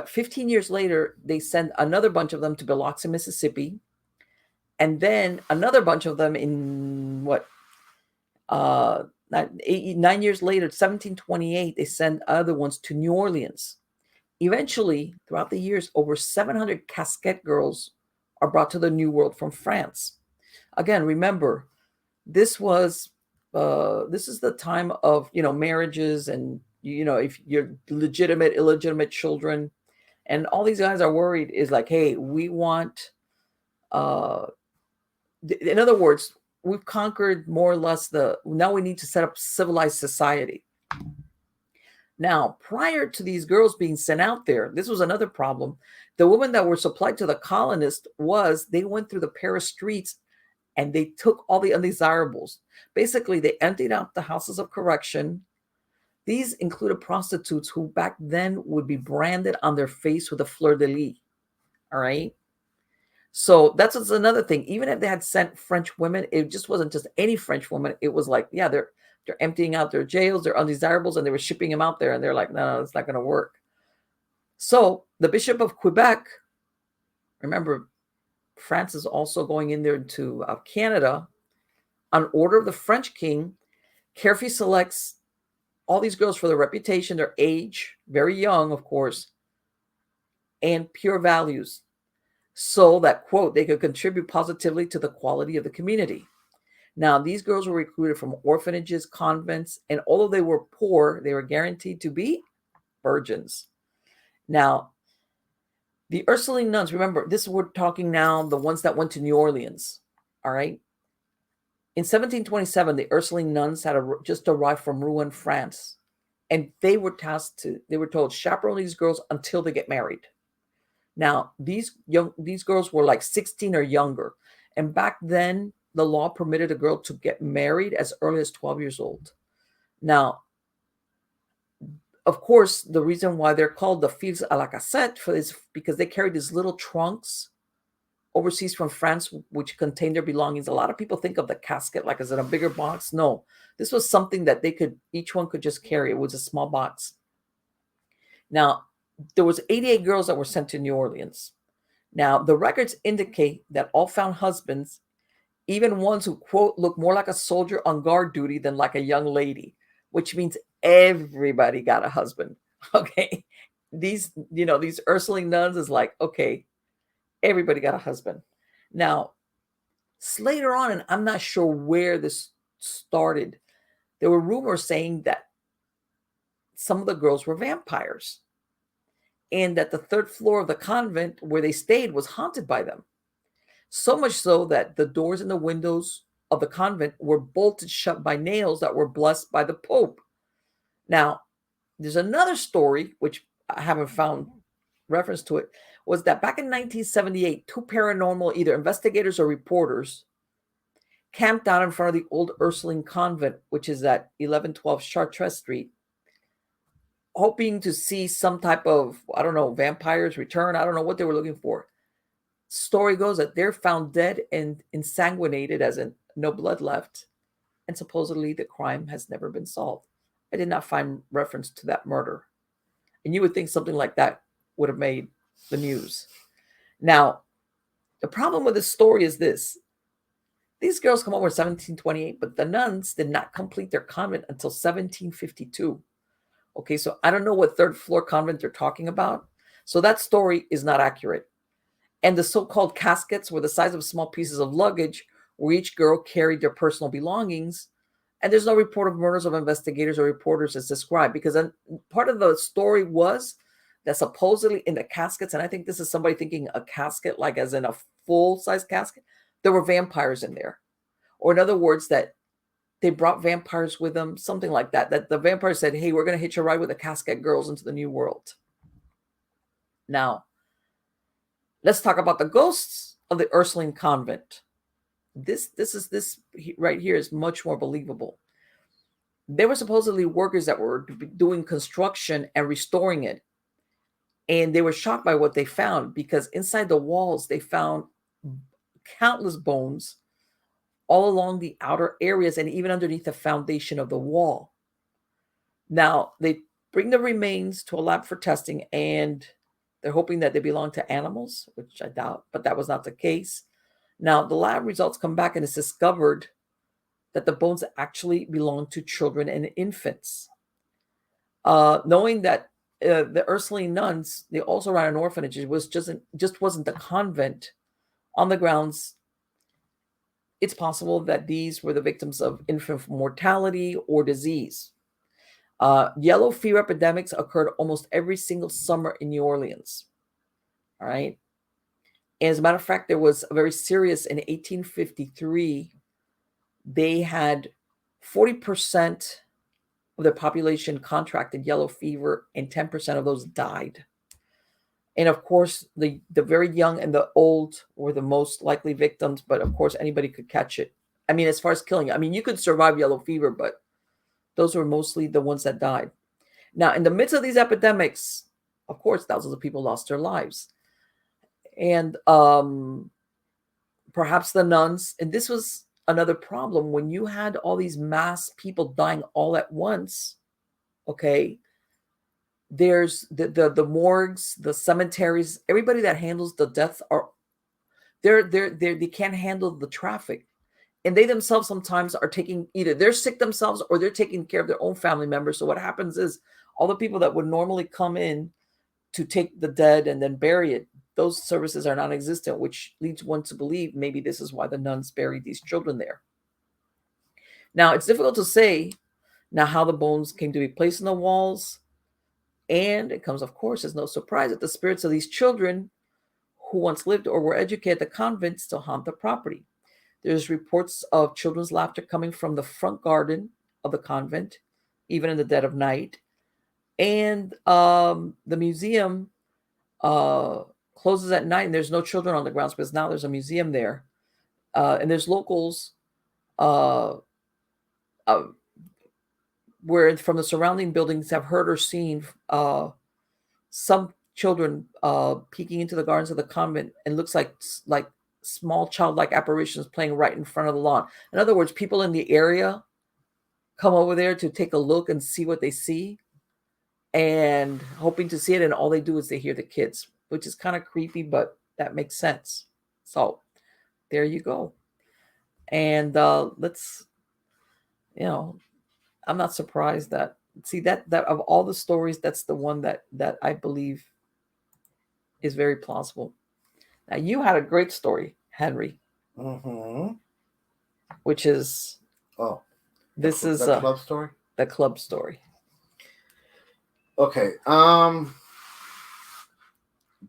15 years later, they send another bunch of them to Biloxi, Mississippi. And then another bunch of them in 9 years later, 1728, they send other ones to New Orleans. Eventually, throughout the years, over 700 Casquette girls are brought to the New World from France. Again, remember, this is the time of marriages and if you're legitimate, illegitimate children, and all these guys are worried is like, hey, we want. In other words, we've conquered more or less now we need to set up civilized society. Now, prior to these girls being sent out there, this was another problem. The women that were supplied to the colonists they went through the Paris streets and they took all the undesirables. Basically, they emptied out the houses of correction. These included prostitutes who back then would be branded on their face with a fleur-de-lis. All right. So that's another thing. Even if they had sent French women, it just wasn't just any French woman. It was like, yeah, they're emptying out their jails, their undesirables, and they were shipping them out there. And they're like, no, it's not going to work. So the Bishop of Quebec, remember, France is also going in there to Canada, on order of the French king, carefully selects all these girls for their reputation, their age, very young, of course, and pure values, so that, quote, they could contribute positively to the quality of the community. Now, these girls were recruited from orphanages, convents, and although they were poor, they were guaranteed to be virgins. Now, the Ursuline nuns, remember, we're talking now the ones that went to New Orleans, all right? In 1727, the Ursuline nuns had just arrived from Rouen, France, and they were told, chaperone these girls until they get married. Now, these girls were like 16 or younger, and back then, the law permitted a girl to get married as early as 12 years old. Now, of course, the reason why they're called the filles à la cassette is because they carried these little trunks overseas from France, which contained their belongings. A lot of people think of the casket like as in a bigger box. No, this was something that each one could just carry. It was a small box. Now, there was 88 girls that were sent to New Orleans. Now, the records indicate that all found husbands, even ones who, quote, look more like a soldier on guard duty than like a young lady, which means everybody got a husband. Okay. These Ursuline nuns is like, okay, everybody got a husband. Now, later on, and I'm not sure where this started, there were rumors saying that some of the girls were vampires and that the third floor of the convent where they stayed was haunted by them. So much so that the doors and the windows of the convent were bolted shut by nails that were blessed by the Pope. Now, there's another story, which I haven't found reference to it, was that back in 1978, two paranormal, either investigators or reporters, camped out in front of the old Ursuline convent, which is at 1112 Chartres Street, hoping to see some type of, I don't know, vampires return. I don't know what they were looking for. Story goes that they're found dead and insanguinated, as in no blood left, and supposedly the crime has never been solved. I did not find reference to that murder. And you would think something like that would have made the news. Now, the problem with this story is this: these girls come over in 1728, but the nuns did not complete their convent until 1752. Okay, so I don't know what third floor convent they're talking about. So that story is not accurate. And the so called caskets were the size of small pieces of luggage where each girl carried their personal belongings. And there's no report of murders of investigators or reporters as described, because part of the story was that supposedly in the caskets, and I think this is somebody thinking a casket like as in a full size casket, there were vampires in there. Or in other words, that they brought vampires with them, something like that. That the vampire said, hey, we're going to hitch a ride with the casket girls into the new world. Now, let's talk about the ghosts of the Ursuline convent. This right here is much more believable. There were supposedly workers that were doing construction and restoring it. And they were shocked by what they found, because inside the walls, they found countless bones all along the outer areas and even underneath the foundation of the wall. Now, they bring the remains to a lab for testing, and they're hoping that they belong to animals, which I doubt, but that was not the case. Now, the lab results come back, and it's discovered that the bones actually belong to children and infants. Knowing that the Ursuline nuns, they also ran an orphanage. It was just wasn't the convent on the grounds. It's possible that these were the victims of infant mortality or disease. Yellow fever epidemics occurred almost every single summer in New Orleans. All right. And as a matter of fact, there was a very serious in 1853. They had 40% of their population contracted yellow fever, and 10% of those died. And of course, the very young and the old were the most likely victims, but of course, anybody could catch it. I mean, as far as killing, I mean, you could survive yellow fever, but those were mostly the ones that died. Now, in the midst of these epidemics, of course, thousands of people lost their lives. And perhaps the nuns, and this was another problem when you had all these mass people dying all at once. Okay, there's the morgues, the cemeteries, everybody that handles the deaths are they can't handle the traffic, and they themselves sometimes are taking, either they're sick themselves or they're taking care of their own family members. So what happens is all the people that would normally come in to take the dead and then bury it, those services are non-existent, which leads one to believe maybe this is why the nuns buried these children there. Now, it's difficult to say now how the bones came to be placed in the walls. And it comes, of course, as no surprise that the spirits of these children who once lived or were educated at the convent still haunt the property. There's reports of children's laughter coming from the front garden of the convent, even in the dead of night. And the museum closes at night, and there's no children on the grounds because now there's a museum there. And there's locals where from the surrounding buildings have heard or seen some children peeking into the gardens of the convent, and looks like small childlike apparitions playing right in front of the lawn. In other words, people in the area come over there to take a look and see what they see, and hoping to see it, and all they do is they hear the kids, which is kind of creepy, but that makes sense. So there you go. And let's, I'm not surprised that of all the stories, that's the one that I believe is very plausible. Now, you had a great story, Henry, which is this is the club story. The club story. Okay.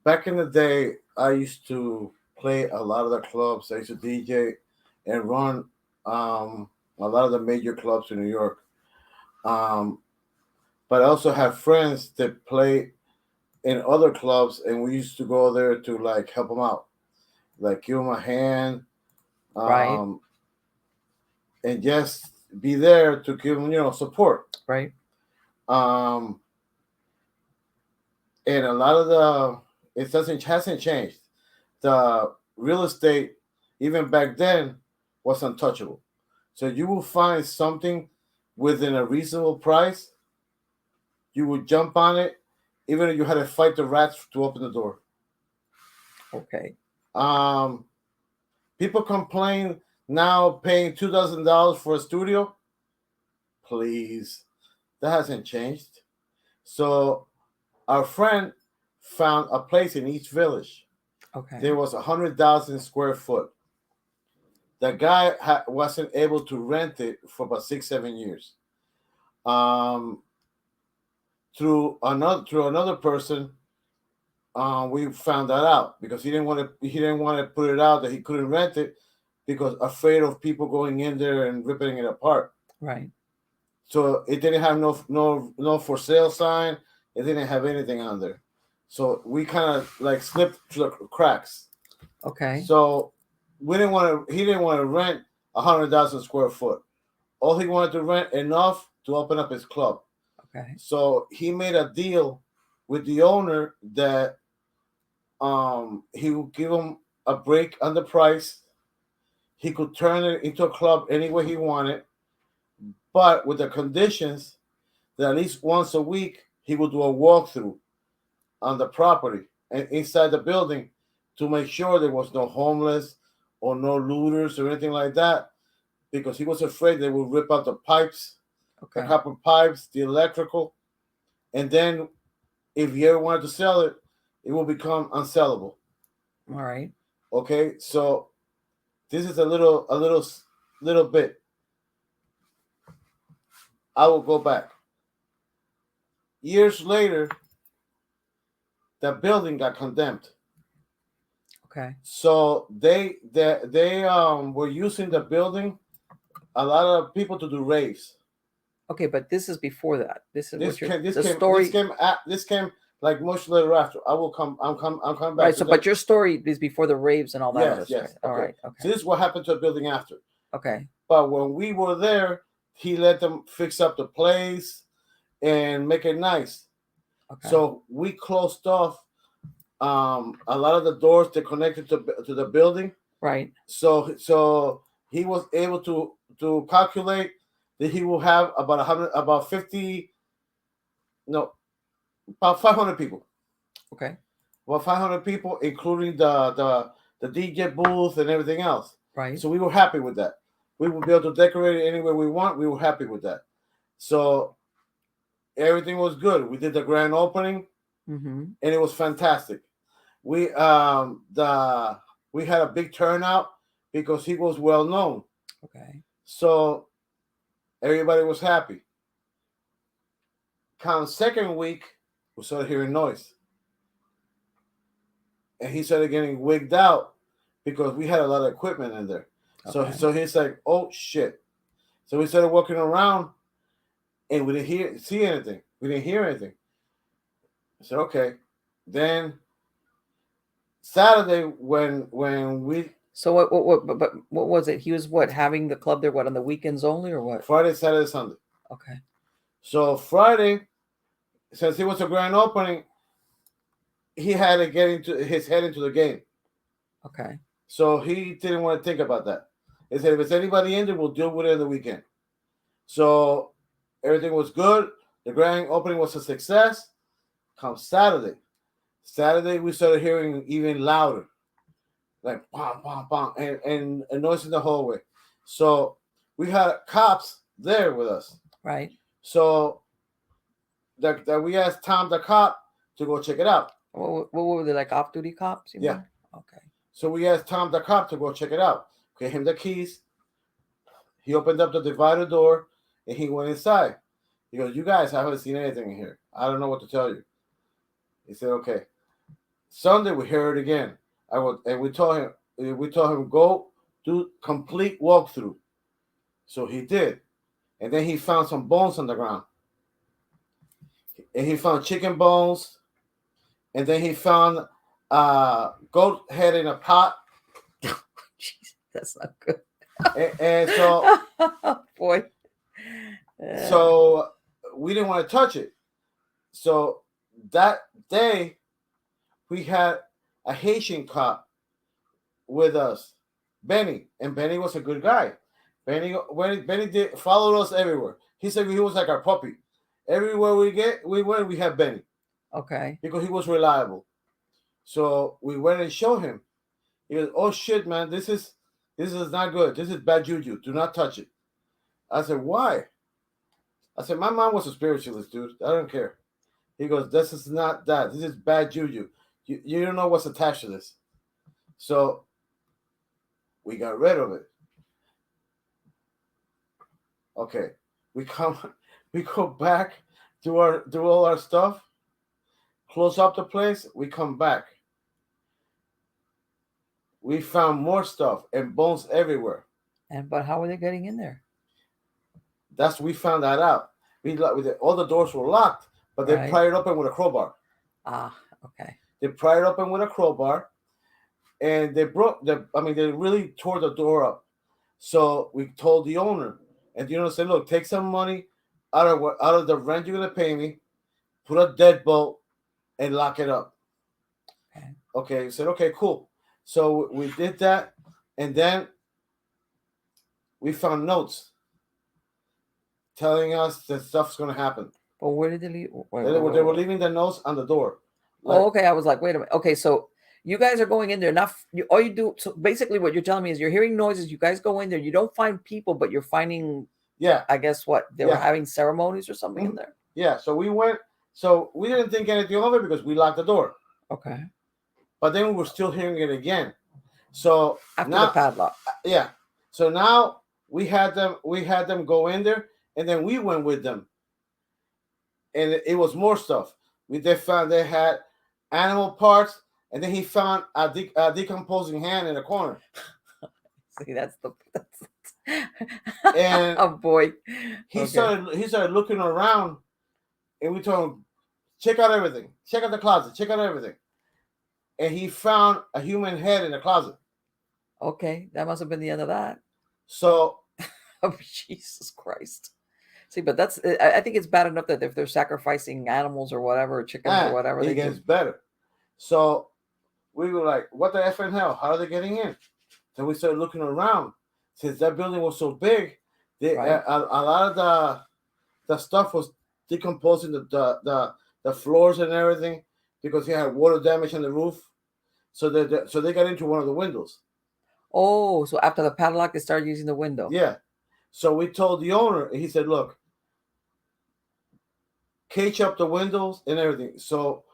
Back in the day, I used to play a lot of the clubs. I used to DJ and run a lot of the major clubs in New York. But I also have friends that play in other clubs, and we used to go there to like help them out, like give them a hand, right, and just be there to give them, support. Right. And a lot of it hasn't changed. The real estate, even back then, was untouchable. So you will find something within a reasonable price, you would jump on it, even if you had to fight the rats to open the door. Okay. Um, People complain now paying $2,000 for a studio. Please, that hasn't changed. So our friend found a place in East Village. Okay. There was 100,000 square foot. The guy wasn't able to rent it for about 6-7 years. Um, through another person, we found that out because he didn't want to put it out that he couldn't rent it because afraid of people going in there and ripping it apart. Right. So it didn't have no for sale sign. It didn't have anything on there. So we kind of like slipped through the cracks. Okay. So we didn't want to. He didn't want to rent 100,000 square foot. All he wanted to rent enough to open up his club. Okay. So he made a deal with the owner that he would give him a break on the price. He could turn it into a club any way he wanted, but with the conditions that at least once a week he would do a walkthrough on the property and inside the building to make sure there was no homeless or no looters or anything like that, because he was afraid they would rip out the pipes, the Okay. copper pipes, the electrical, and then if you ever wanted to sell it, it will become unsellable. All right. Okay, so this is a little bit. I will go back. Years later, the building got condemned. Okay. So they were using the building, a lot of people, to do raves. Okay, but this is before that. This is This what your came this the came story. this came like much later after. I will come. I'm coming back. Right. To So, that. but your story is before the raves and all that other Yes, stuff. yes. All Okay. right. So Okay. this is what happened to the building after. Okay. But when we were there, he let them fix up the place and make it nice. Okay. So we closed off a lot of the doors that connected to the building. Right. So he was able to calculate that he will have about 50, no, about 500 people. Okay. Well, 500 people, including the DJ booth and everything else. Right. So we were happy with that. We would be able to decorate it anywhere we want. We were happy with that. So everything was good. We did the grand opening, Mm-hmm. and it was fantastic. We we had a big turnout because he was well known. Okay. So everybody was happy. Come second week, we started hearing noise, and he started getting wigged out because we had a lot of equipment in there. Okay. So he's like, "Oh shit!" So we started walking around, and we didn't see anything. We didn't hear anything. I said, "Okay." Then Saturday, when we So what was it? He was what, having the club there, what, on the weekends only, or what? Friday, Saturday, Sunday. Okay. So Friday, since it was a grand opening, he had to get into his head into the game. Okay. So he didn't want to think about that. He said, if it's anybody in there, we'll deal with it on the weekend. So everything was good. The grand opening was a success. Come Saturday we started hearing even louder, like bam, bam, bam, and a noise in the hallway. So we had cops there with us. Right. So that we asked Tom the cop to go check it out. What were they, like off-duty cops? Yeah. Mean? Okay. So we asked Tom the cop to go check it out. Gave him the keys. He opened up the divider door and he went inside. He goes, "You guys haven't seen anything in here. I don't know what to tell you." He said, "Okay." Sunday we heard it again. And we told him go do complete walkthrough. So he did. And then he found some bones on the ground. And he found chicken bones. And then he found goat head in a pot. Jeez, that's not good. And so boy. So we didn't want to touch it. So that day we had a Haitian cop with us, Benny, and Benny was a good guy. Benny followed us everywhere. He said he was like our puppy. Everywhere we went, we had Benny. Okay. Because he was reliable. So we went and showed him. He goes, "Oh shit, man, this is not good. This is bad juju. Do not touch it." I said, "Why?" I said, "My mom was a spiritualist, dude. I don't care." He goes, "This is not that. This is bad juju. You don't know what's attached to this." So we got rid of it. Okay, we come, we go back, do all our stuff, close up the place. We come back. We found more stuff and bones everywhere. But how are they getting in there? We found that out. All the doors were locked, but they pried it open with a crowbar. Ah, okay. They pried it open with a crowbar, and they really tore the door up. So we told the owner, and the owner said, "Look, take some money out of the rent you're gonna pay me, put a deadbolt, and lock it up." Okay. He said, "Okay, cool." So we did that, and then we found notes telling us that stuff's gonna happen. But where did they leave? They were leaving the notes on the door. Okay. I was like, wait a minute. Okay, so you guys are going in there. All you do. So basically, what you're telling me is you're hearing noises. You guys go in there. You don't find people, but you're finding. Yeah. I guess what they were having ceremonies or something in there. Yeah. So we went. So we didn't think anything of it because we locked the door. Okay. But then we were still hearing it again. So after the padlock. Yeah. So now we had them go in there, and then we went with them. And it was more stuff. They had animal parts, and then he found a decomposing hand in the corner. See, that's and oh boy. He started looking around, and we told him, check out everything. Check out the closet. Check out everything. And he found a human head in the closet. Okay, that must have been the end of that. So, oh Jesus Christ! See, but I think it's bad enough that if they're sacrificing animals or whatever, chickens or whatever, it gets better. So we were like, "What the effing hell? How are they getting in?" So we started looking around. Since that building was so big, a lot of the stuff was decomposing the floors and everything because he had water damage on the roof. So they got into one of the windows. Oh, so after the padlock, they started using the window. Yeah. So we told the owner, and he said, "Look, cage up the windows and everything." So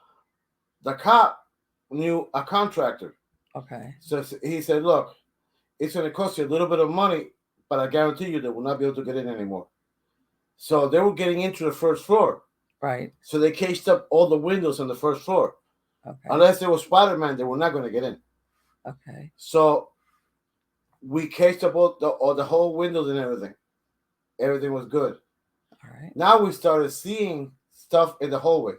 the cop knew a contractor. Okay. So he said, "Look, it's going to cost you a little bit of money, but I guarantee you they will not be able to get in anymore." So they were getting into the first floor. Right. So they caged up all the windows on the first floor. Okay. Unless there was Spider-Man, they were not going to get in. Okay. So we caged up all the whole windows and everything. Everything was good. All right. Now we started seeing stuff in the hallway.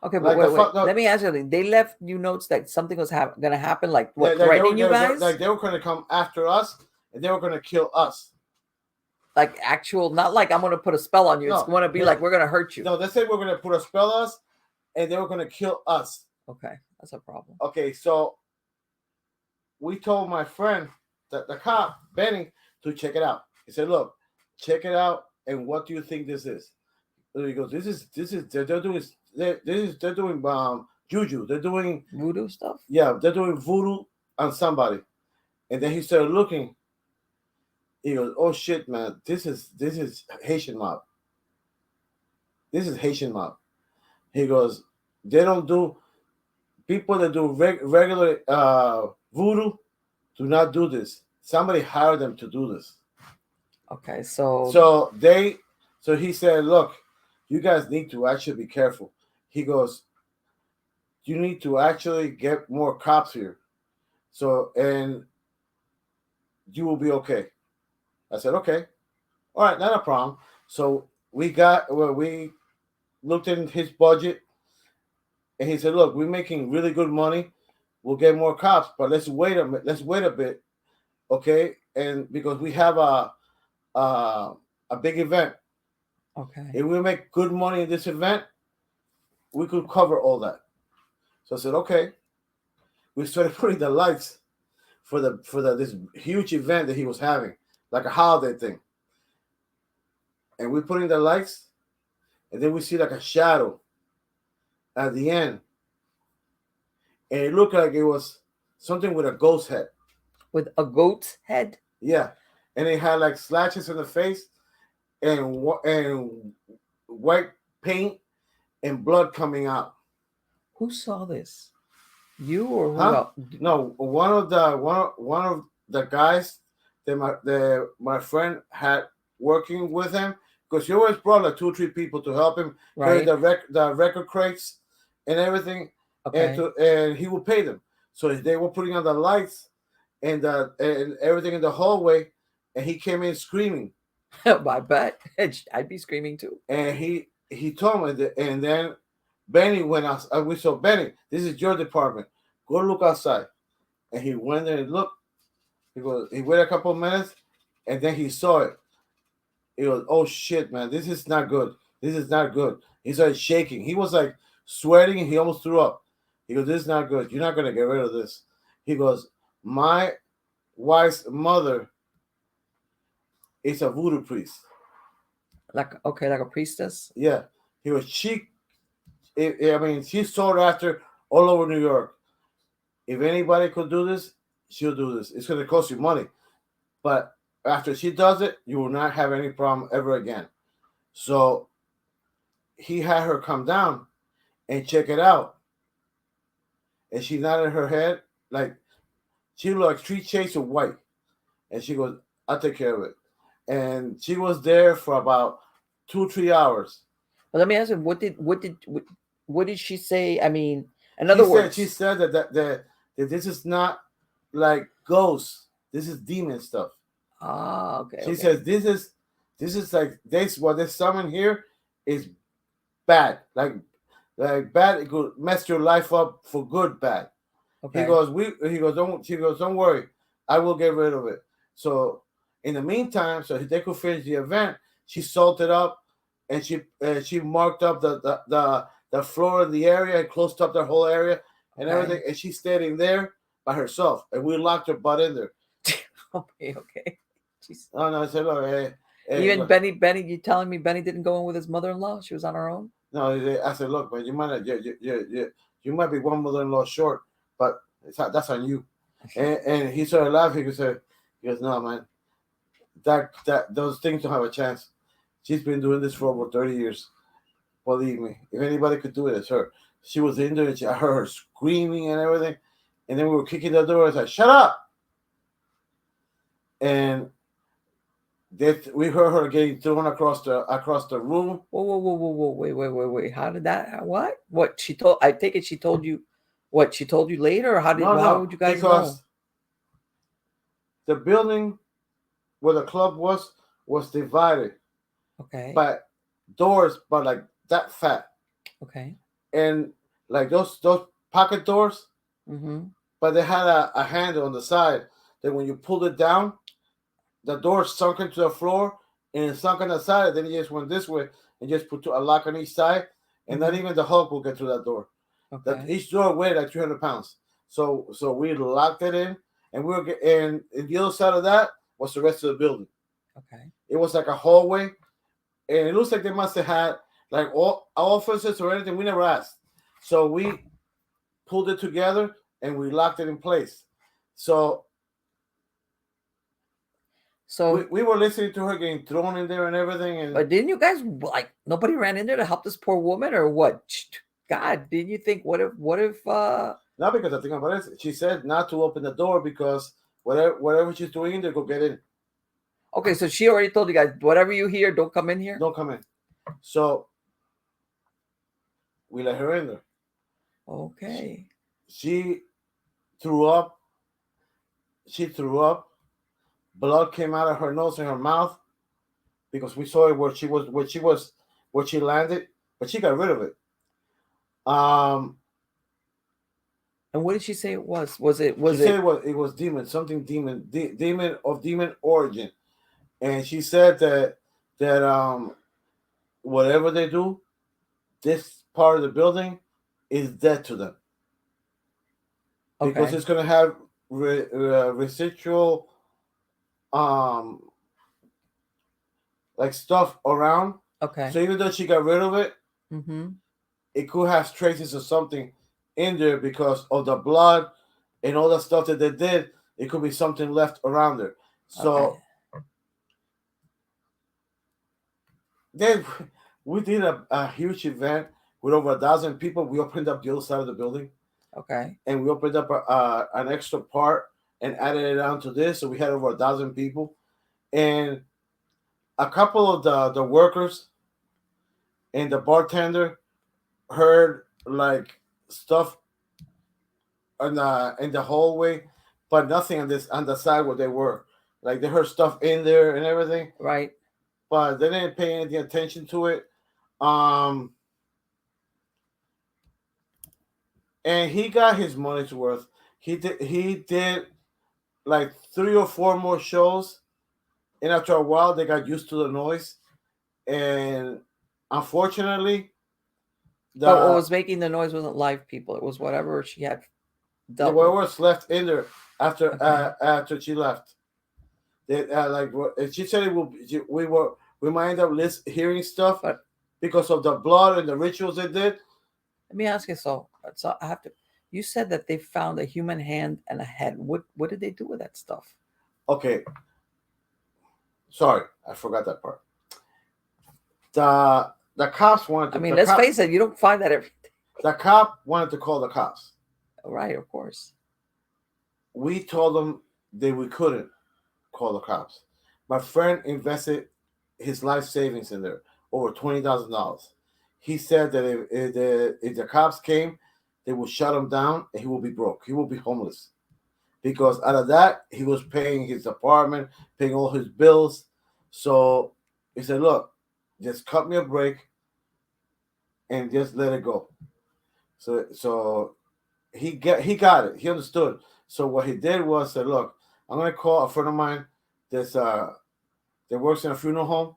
Okay, but wait. Let me ask you something. They left you notes that something was going to happen, like what, threatening you guys? Like they were going to come after us, and they were going to kill us. Like actual, not like I'm going to put a spell on you. It's going to be like we're going to hurt you. No, they said we're going to put a spell on us, and they were going to kill us. Okay, that's a problem. Okay, so we told my friend, the cop, Benny, to check it out. He said, "Look, check it out, and what do you think this is?" So he goes, "This is they're doing juju. They're doing voodoo stuff. Yeah, they're doing voodoo on somebody." And then he started looking. He goes, "Oh shit, man! This is Haitian mob. This is Haitian mob." He goes, "They don't do people that do regular voodoo. Do not do this. Somebody hired them to do this." Okay, so he said, "Look, you guys need to actually be careful." He goes, "You need to actually get more cops here. So, and you will be okay." I said, "Okay. All right, not a problem." So we looked in his budget, and he said, "Look, we're making really good money. We'll get more cops, but let's wait a bit, okay? And because we have a big event. Okay. If we make good money in this event, we could cover all that." So I said, "Okay." We started putting the lights for this huge event that he was having, like a holiday thing. and we put in the lights, and then we see like a shadow at the end, and it looked like it was something with a ghost head. With a goat's head? Yeah, and it had like slashes in the face and white paint and blood coming out. Who saw this? You or who Huh? else? No, one of the guys that my friend had working with him, because he always brought like 2 or 3 people to help him carry Right. the record crates and everything, Okay. and he would pay them. So they were putting on the lights and everything in the hallway, and he came in screaming, I bet. I'd be screaming too. and he told me that, and then Benny went out. We saw Benny. This is your department. Go look outside. And he went there and looked. He waited a couple of minutes, and then he saw it. He goes, "Oh shit, man, this is not good. This is not good." He started shaking. He was like sweating, and he almost threw up. He goes, "This is not good. You're not gonna get rid of this." He goes, "My wife's mother is a voodoo priest." Like okay, like a priestess. Yeah. He was I mean, she sought after all over New York. If anybody could do this, she'll do this. It's going to cost you money, but after she does it, you will not have any problem ever again. So he had her come down and check it out, and she nodded her head like she looked like street shades of white, and she goes, "I'll take care of it." And she was there for about 2 or 3 hours. But let me ask you, what did she say? I mean, in other She words, said that this is not like ghosts. This is demon stuff. okay, She okay, says this is like this what they summon here is bad. Like bad, it could mess your life up for good bad. okay. She goes, don't worry, I will get rid of it. So in the meantime, so they could finish the event, she salted up and she marked up the floor of the area and closed up the whole area and Okay. everything, and she's standing there by herself, and we locked her butt in there. Okay, okay. Jeez. Oh no, I said, look, Even Benny, you telling me Benny didn't go in with his mother-in-law? She was on her own. no, I said, look, man, you might not, you might be one mother-in-law short, but that's on you. And he started laughing. He goes, no, man, that those things don't have a chance. She's been doing this for over 30 years. Believe me, if anybody could do it, it's her. She was in there, and I heard her screaming and everything, and then we were kicking the door. I said, shut up! And we heard her getting thrown across the room. Whoa, wait. How did that? What she told? I take it she told you. What she told you later, or how would you guys know? Because the building where the club was divided Okay. by doors, but like that fat, Okay. and like those pocket doors, Mm-hmm. but they had a handle on the side that when you pulled it down, the door sunk into the floor and it sunk on the side, and then it just went this way and just put a lock on each side, and not even the Hulk will get through that door. Okay. That each door weighed like 300 pounds. So we locked it in, and and the other side of that was the rest of the building. Okay. It was like a hallway, and it looks like they must have had like all offices or anything. We never asked, so we pulled it together and we locked it in place. So we were listening to her getting thrown in there and everything. And but didn't you guys like nobody ran in there to help this poor woman or what? God, didn't you think what if not because I think about it, she said not to open the door because whatever she's doing in there, go get in. Okay, so she already told you guys, whatever you hear, don't come in here. Don't come in. So we let her in there. Okay. She threw up. Blood came out of her nose and her mouth because we saw it where she landed, but she got rid of it. And what did she say it was? Said it was demon, something demon of demon origin, and she said that whatever they do, this part of the building is dead to them because it's going to have residual like stuff around. Okay. So even though she got rid of it, Mm-hmm. it could have traces of something in there because of the blood and all the stuff that they did. It could be something left around there. Okay. So then we did a huge event with over 1,000 people. We opened up the other side of the building, Okay. and we opened up an extra part and added it onto this. So we had over 1,000 people, and a couple of the workers and the bartender heard like stuff in the hallway, but nothing on this on the side where they were. Like they heard stuff in there and everything, Right. but they didn't pay any attention to it. Um, and he got his money's worth. He did like 3 or 4 more shows, and after a while, they got used to the noise. And unfortunately, But what the was making the noise wasn't live people. It was whatever she had the dealt with. was left in there Okay. after she left. They she said it will. We might end up hearing stuff But because of the blood and the rituals they did. let me ask you so I have to you said that they found a human hand and a head. What did they do with that stuff? Okay, sorry, I forgot that part. The cops wanted I to mean, let's face it, you don't find that every the cop wanted to call the cops. right, of course. We told them that we couldn't call the cops. My friend invested his life savings in there, over $20,000. He said that if the cops came, they would shut him down and he will be broke. He will be homeless because out of that he was paying his apartment, paying all his bills. So he said, "Look, just cut me a break and just let it go." So he got it. He understood. So what he did was said, "Look, I'm gonna call a friend of mine that's that works in a funeral home,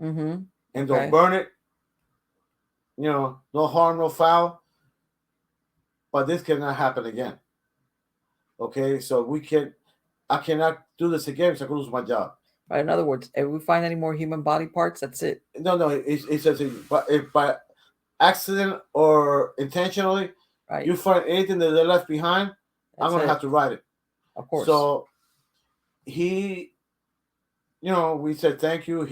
Mm-hmm. and they'll Okay. burn it. No harm, no foul. But this cannot happen again. Okay, so I cannot do this again because I could lose my job." Right. In other words, if we find any more human body parts, that's it. No, it says but if by accident or intentionally Right. you find anything that they left behind, I'm That's gonna it. have to write it. Of course. So he, we said thank you.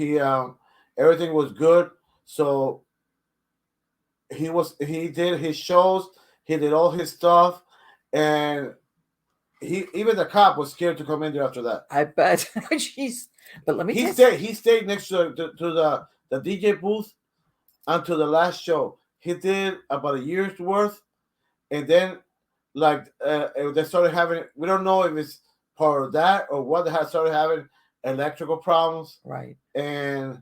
Everything was good. So he did his shows, he did all his stuff, and he even the cop was scared to come in there after that. I bet. Jeez. But let me He tell you. stayed next to the DJ booth until the last show. He did about a year's worth, and then like they started having. We don't know if it's part of that or what. They had started having electrical problems Right. and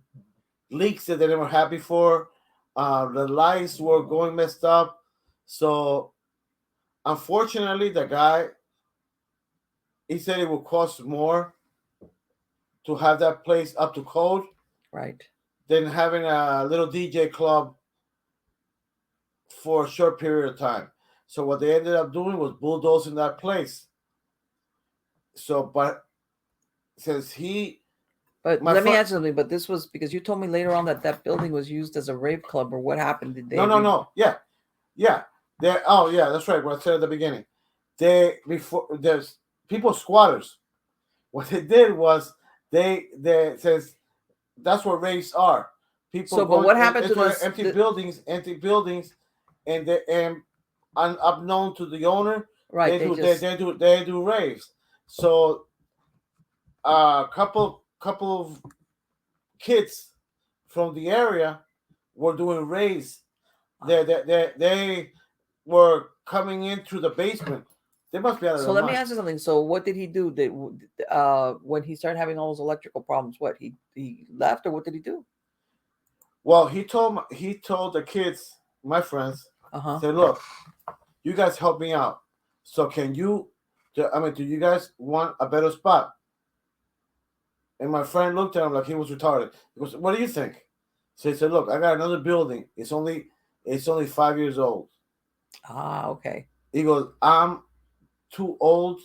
leaks that they never had before. The lights were going messed up. So unfortunately, the guy, he said it would cost more to have that place up to code Right. than having a little DJ club for a short period of time. So what they ended up doing was bulldozing that place. So, but since But my let me friend, ask you something. But this was because you told me later on that that building was used as a rave club, or what happened? Did they? no, yeah, yeah, oh yeah, that's right. What I said at the beginning, before there's people squatters. What they did was they says that's what raves are. People So, but going what happened to into this? empty buildings, and unknown to the owner, Right. They just they do raves. So a couple of kids from the area were doing raves. They were coming in through the basement. They must be out of So their let me mind. ask you something. So what did he do? That when he started having all those electrical problems, what he left or what did he do? Well, he told the kids, my friends, Uh huh. said, "Look, you guys help me out. So can you? I mean, do you guys want a better spot?" And my friend looked at him like he was retarded. He goes, "What do you think?" So he said, "Look, I got another building. It's only 5 years old." Ah, okay. He goes, "I'm too old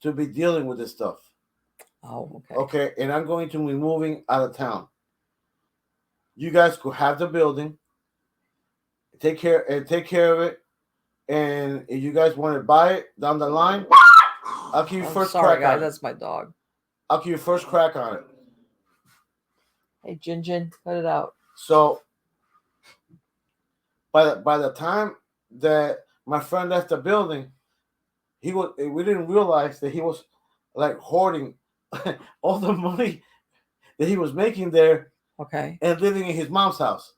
to be dealing with this stuff. Oh, okay. Okay, and I'm going to be moving out of town. you guys could have the building, take care of it, and if you guys want to buy it down the line, I'll give you I'm first sorry, crack guys. on it. That's my dog. I'll give you first crack on it. Hey, Jin, cut it out. So by the time that my friend left the building, we didn't realize that he was like hoarding all the money that he was making there. Okay. And living in his mom's house.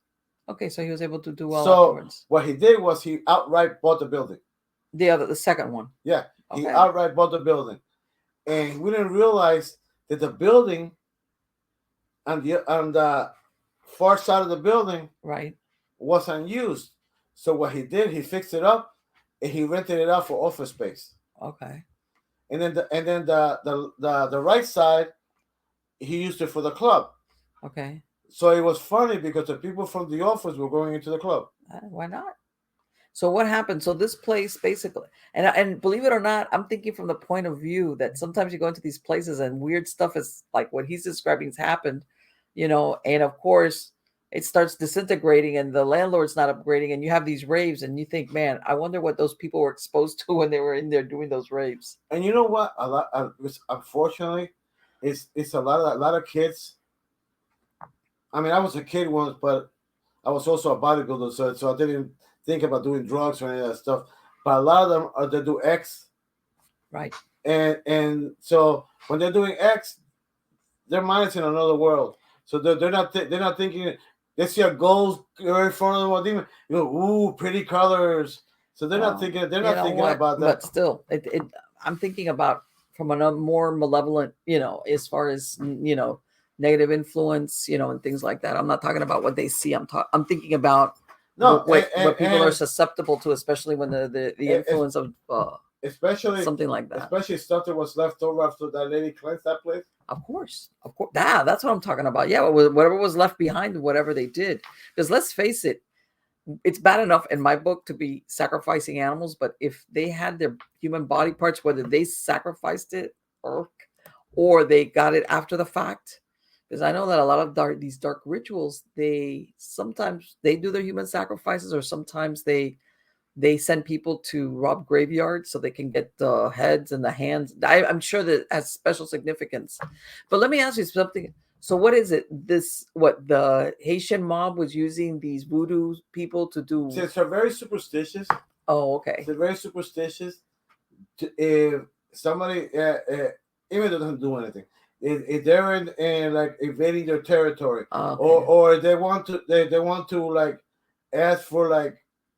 Okay, so he was able to do well so afterwards. What he did was he outright bought the building. The second one. Yeah, he outright bought the building, and we didn't realize that the building on the far side of the building was unused. So what he did, he fixed it up, and he rented it out for office space. Okay. And then the right side, he used it for the club. Okay. So it was funny because the people from the office were going into the club. Why not? So what happened? So this place basically, and believe it or not, I'm thinking from the point of view that sometimes you go into these places and weird stuff is like what he's describing has happened, and of course it starts disintegrating and the landlord's not upgrading and you have these raves and you think, man, I wonder what those people were exposed to when they were in there doing those raves. And you know what? Unfortunately, it's a lot of kids. I mean, I was a kid once, but I was also a bodybuilder, so I didn't think about doing drugs or any of that stuff. But a lot of them they do X, right? And so when they're doing X, their mind's in another world. So they're not thinking. They see a gold right in front of them, ooh, pretty colors. So they're not thinking. They're not thinking about that. But still, I'm thinking about from a more malevolent, as far as negative influence, and things like that. I'm not talking about what they see. I'm thinking about what people are susceptible to, especially when the influence of especially something like that. Especially stuff that was left over after that lady cleansed that place. Of course. That's what I'm talking about. Yeah, whatever was left behind, whatever they did. Because let's face it, it's bad enough in my book to be sacrificing animals, but if they had their human body parts, whether they sacrificed it or they got it after the fact, because I know that a lot of these dark rituals, sometimes they do their human sacrifices, or sometimes they send people to rob graveyards so they can get the heads and the hands. I'm sure that has special significance. But let me ask you something. So what is it? What the Haitian mob was using these voodoo people to do? So they're very superstitious. Oh, okay. They're very superstitious. If somebody even doesn't do anything, if they're in like invading their territory, okay, or they want to like ask for like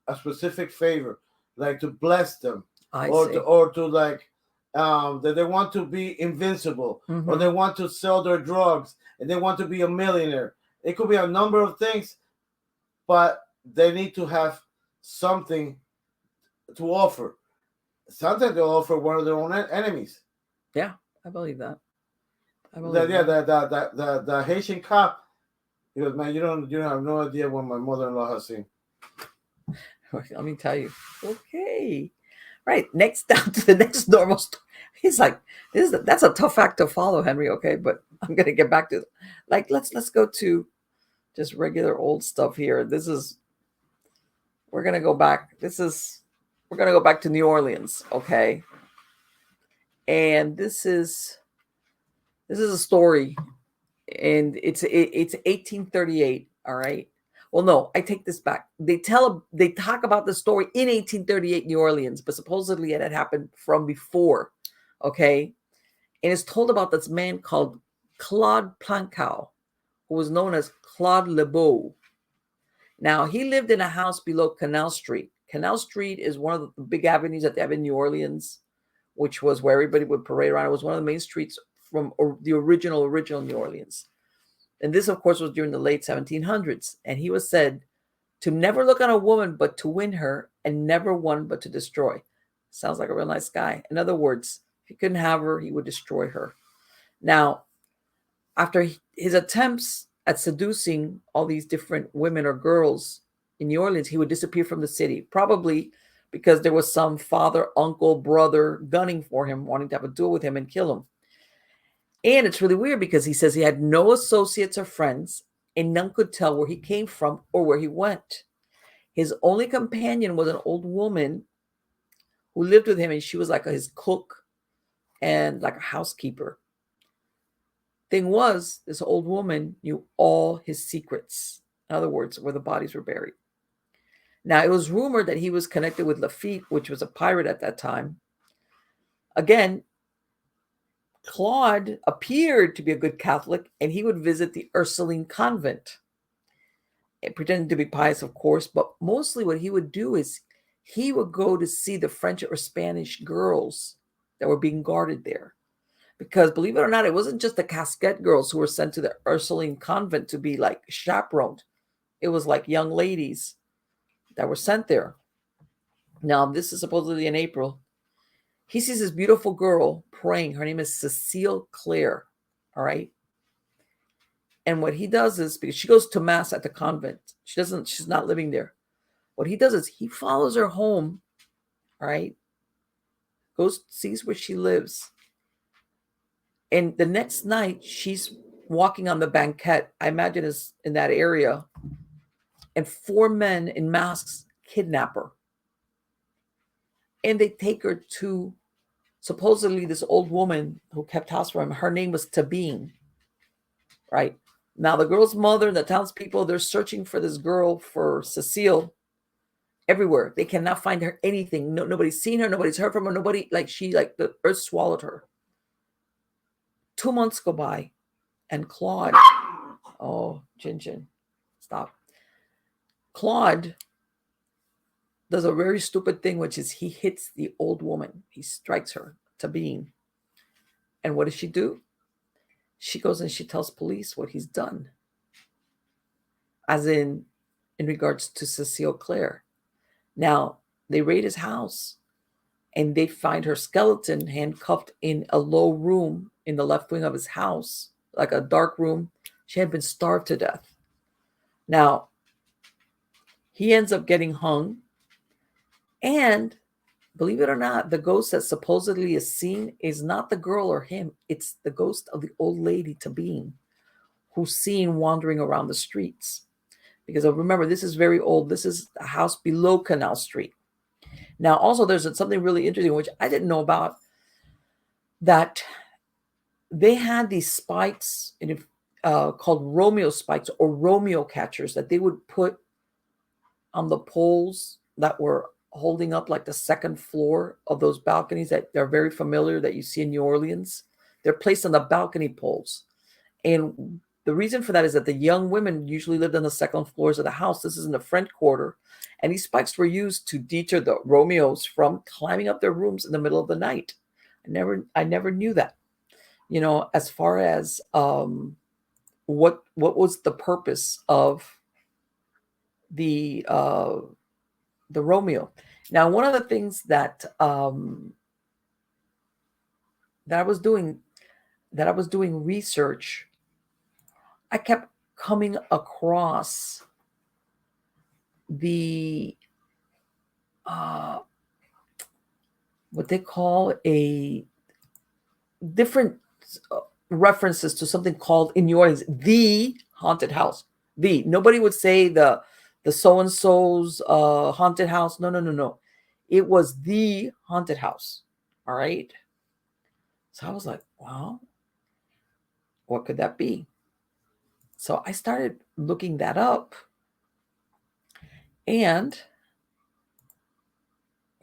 a specific favor, like to bless them, or to like that they want to be invincible, mm-hmm, or they want to sell their drugs and they want to be a millionaire. It could be a number of things, but they need to have something to offer. Sometimes they'll offer one of their own enemies. Yeah, I believe that. The Haitian cop, he goes, man, you don't have no idea what my mother-in-law has seen. Let me tell you. Okay. Right. Next, down to the next normal story. He's like, that's a tough act to follow, Henry. Okay, but I'm gonna get back to like let's go to just regular old stuff here. We're gonna go back. We're gonna go back to New Orleans, okay? And this is a story, and it's 1838. All right. Well, no, I take this back. They talk about the story in 1838 New Orleans, but supposedly it had happened from before, okay? And it's told about this man called Claude Plancow, who was known as Claude Lebeau. Now, he lived in a house below Canal Street. Canal Street is one of the big avenues that they have in New Orleans, which was where everybody would parade around. It was one of the main streets from the original New Orleans. And this, of course, was during the late 1700s. And he was said to never look on a woman but to win her, and never one but to destroy. Sounds like a real nice guy. In other words, if he couldn't have her, he would destroy her. Now, after his attempts at seducing all these different women or girls in New Orleans, he would disappear from the city, probably because there was some father, uncle, brother gunning for him, wanting to have a duel with him and kill him. And it's really weird because he says he had no associates or friends. and none could tell where he came from or where he went. His only companion was an old woman who lived with him, and she was like his cook and like a housekeeper. Thing was, this old woman knew all his secrets. In other words, where the bodies were buried. Now, it was rumored that he was connected with Lafitte, which was a pirate at that time. Again, Claude appeared to be a good Catholic, and he would visit the Ursuline convent, pretending to be pious, of course, but mostly what he would do is he would go to see the French or Spanish girls that were being guarded there. Because believe it or not, it wasn't just the casquette girls who were sent to the Ursuline convent to be like chaperoned. It was like young ladies that were sent there. Now, this is supposedly in April. He sees this beautiful girl praying. Her name is Cecile Claire. All right. And what he does is, because she goes to mass at the convent, she's not living there. What he does is he follows her home, all right, goes, sees where she lives. And the next night, she's walking on the banquette, I imagine is in that area, and 4 men in masks kidnap her. And they take her to supposedly this old woman who kept house for him. Her name was Tabine, right? Now, the girl's mother and the townspeople, they're searching for this girl, for Cecile, everywhere. They cannot find her anything. No, nobody's seen her. Nobody's heard from her. Nobody, like the earth swallowed her. 2 months go by, and Claude, oh, Jin, stop. Claude does a very stupid thing, which is he hits the old woman. He strikes her, Tabine. And what does she do? She goes and she tells police what he's done. As in regards to Cecile Claire. Now, they raid his house and they find her skeleton handcuffed in a low room in the left wing of his house, like a dark room. She had been starved to death. Now, he ends up getting hung. And believe it or not, the ghost that supposedly is seen is not the girl or him. It's the ghost of the old lady, Tabine, who's seen wandering around the streets. Because remember, this is very old. This is a house below Canal Street. Now, also, there's something really interesting, which I didn't know about, that they had these spikes called Romeo spikes or Romeo catchers that they would put on the poles that were holding up like the second floor of those balconies that they're very familiar that you see in New Orleans. They're placed on the balcony poles. And the reason for that is that the young women usually lived on the second floors of the house. This is in the French Quarter. And these spikes were used to deter the Romeos from climbing up their rooms in the middle of the night. I never knew that. You know, as far as what was the purpose of the Romeo. Now, one of the things that that I was doing research, I kept coming across the what they call a different references to something called in New Orleans the haunted house. The nobody would say the so and so's haunted house. No. It was the haunted house. All right. So I was like, well, what could that be? So I started looking that up. And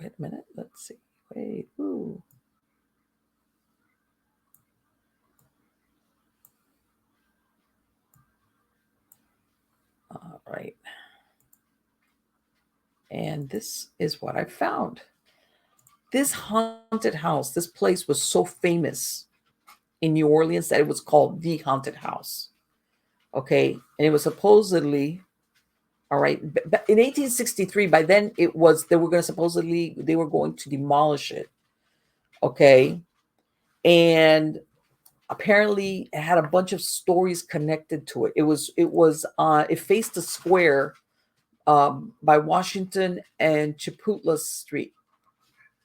wait a minute. Let's see. Wait. Ooh. All right. And this is what I found. This haunted house, this place was so famous in New Orleans that it was called the haunted house. Okay. And it was supposedly, all right, in 1863, by then they were going to demolish it. Okay. And apparently it had a bunch of stories connected to it. It faced a square by Washington and Chiputla Street.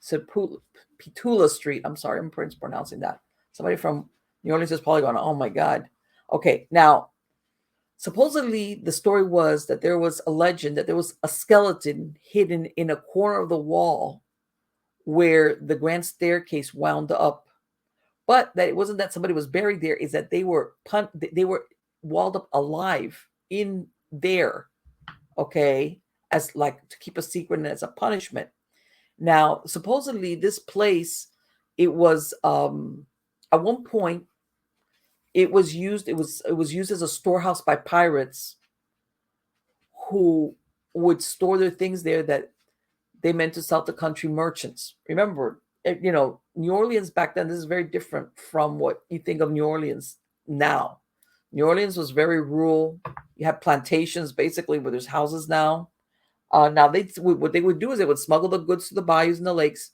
Petula Street. I'm sorry, I'm pronouncing that. Somebody from New Orleans is probably going, oh my God. Okay, now Supposedly, the story was that there was a legend that there was a skeleton hidden in a corner of the wall where the grand staircase wound up, but that it wasn't that somebody was buried there, is that they were walled up alive in there, okay, as like to keep a secret and as a punishment. Now, supposedly this place, it was at one point it was used as a storehouse by pirates who would store their things there that they meant to sell to country merchants. Remember, New Orleans back then, this is very different from what you think of New Orleans now. New Orleans was very rural. You had plantations basically where there's houses now. Now what they would do is they would smuggle the goods to the bayous and the lakes,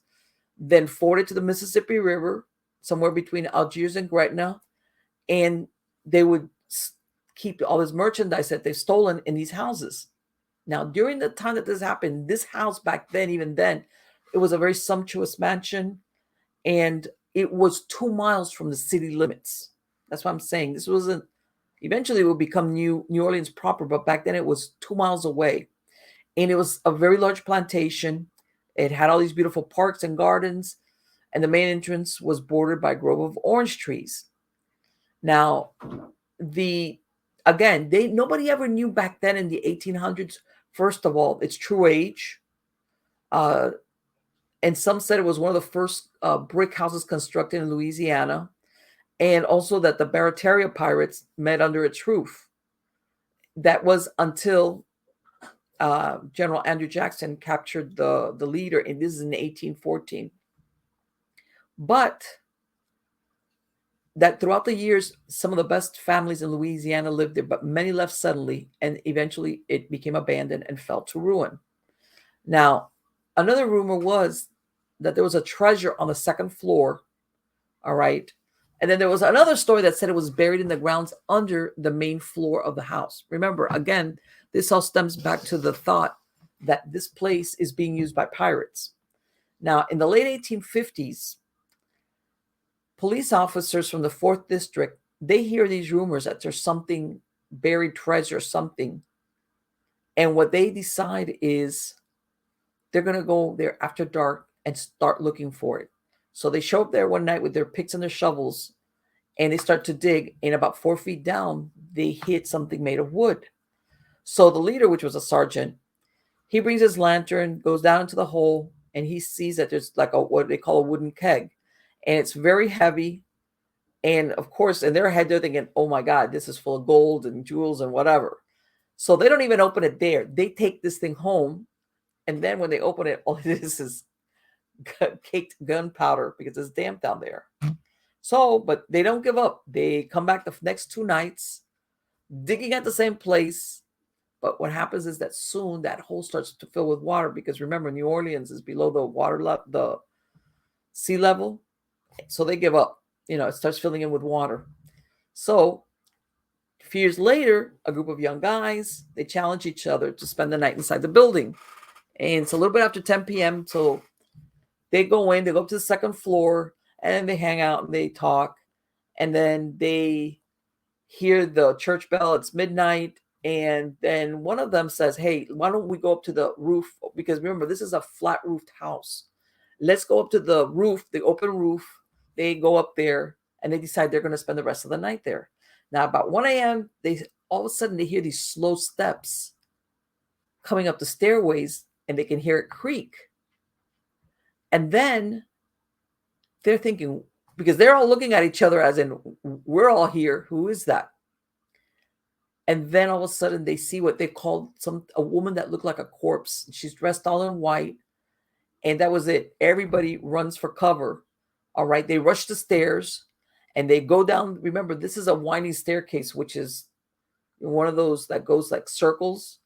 then forward it to the Mississippi River, somewhere between Algiers and Gretna, and they would keep all this merchandise that they've stolen in these houses. Now, during the time that this happened, this house back then, even then, it was a very sumptuous mansion, and it was 2 miles from the city limits. That's what I'm saying. This wasn't. Eventually, it would become New Orleans proper, but back then it was 2 miles away, and it was a very large plantation. It had all these beautiful parks and gardens, and the main entrance was bordered by a grove of orange trees. Now, the again, nobody ever knew back then in the 1800s. First of all, its true age, uh, and some said it was one of the first brick houses constructed in Louisiana, and also that the Barataria pirates met under its roof. That was until General Andrew Jackson captured the leader, and this is in 1814. But that throughout the years, some of the best families in Louisiana lived there, but many left suddenly, and eventually it became abandoned and fell to ruin. Now, another rumor was that there was a treasure on the second floor, all right? And then there was another story that said it was buried in the grounds under the main floor of the house. Remember, again, this all stems back to the thought that this place is being used by pirates. Now, in the late 1850s, police officers from the 4th District, they hear these rumors that there's something, buried treasure, something. And what they decide is they're going to go there after dark and start looking for it. So they show up there one night with their picks and their shovels, and they start to dig. And about 4 feet down, they hit something made of wood. So the leader, which was a sergeant, he brings his lantern, goes down into the hole, and he sees that there's like what they call a wooden keg. And it's very heavy. And of course, in their head, they're thinking, oh my God, this is full of gold and jewels and whatever. So they don't even open it there. They take this thing home. And then when they open it, all it is caked gunpowder because it's damp down there. So, but they don't give up. They come back the next 2 nights, digging at the same place. But what happens is that soon that hole starts to fill with water because remember, New Orleans is below the sea level. So they give up. It starts filling in with water. So a few years later, a group of young guys, they challenge each other to spend the night inside the building. And it's a little bit after 10 p.m. So they go up to the second floor, and they hang out and they talk. And then they hear the church bell. It's midnight. And then one of them says, hey, why don't we go up to the roof? Because remember, this is a flat roofed house. Let's go up to the roof, the open roof. They go up there and they decide they're going to spend the rest of the night there. Now, about 1 a.m., all of a sudden they hear these slow steps coming up the stairways, and they can hear it creak. And then they're thinking, because they're all looking at each other as in, we're all here. Who is that? And then all of a sudden they see what they called a woman that looked like a corpse. She's dressed all in white. And that was it. Everybody runs for cover. All right. They rush the stairs and they go down. Remember, this is a winding staircase, which is one of those that goes like circles.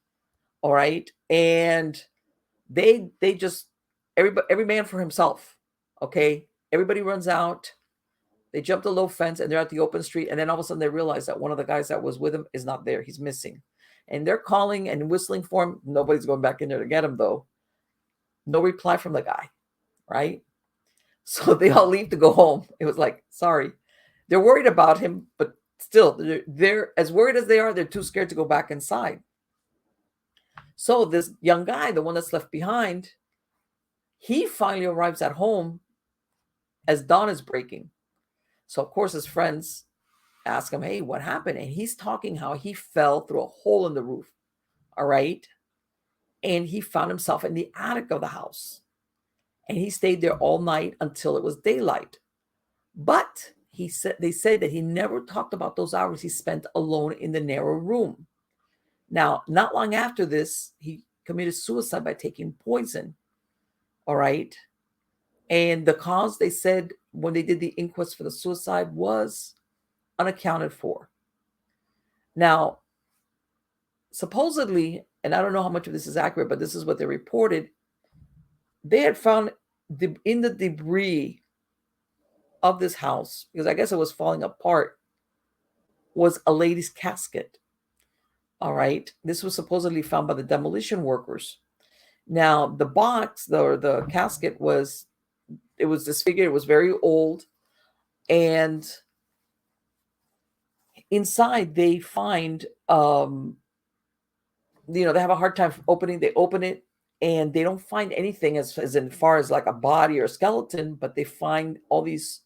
All right. And they just, every man for himself. Okay. Everybody runs out. They jump the low fence and they're at the open street. And then all of a sudden they realize that one of the guys that was with him is not there. He's missing. And they're calling and whistling for him. Nobody's going back in there to get him, though. No reply from the guy, right? So they all leave to go home. It was like, sorry. They're worried about him, but still, they're as worried as they are. They're too scared to go back inside. So this young guy, the one that's left behind, he finally arrives at home as dawn is breaking. So of course his friends ask him, "Hey, what happened?" And he's talking how he fell through a hole in the roof. All right. And he found himself in the attic of the house. And he stayed there all night until it was daylight. But they said that he never talked about those hours he spent alone in the narrow room. Now, not long after this, he committed suicide by taking poison. All right. And the cause, they said, when they did the inquest for the suicide, was unaccounted for. Now, supposedly, and I don't know how much of this is accurate, but this is what they reported, they had found in the debris of this house, because I guess it was falling apart, was a lady's casket. All right. This was supposedly found by the demolition workers. Now, the box, the casket it was disfigured. It was very old. And inside they find, they have a hard time opening. They open it and they don't find anything as in far as like a body or a skeleton, but they find all these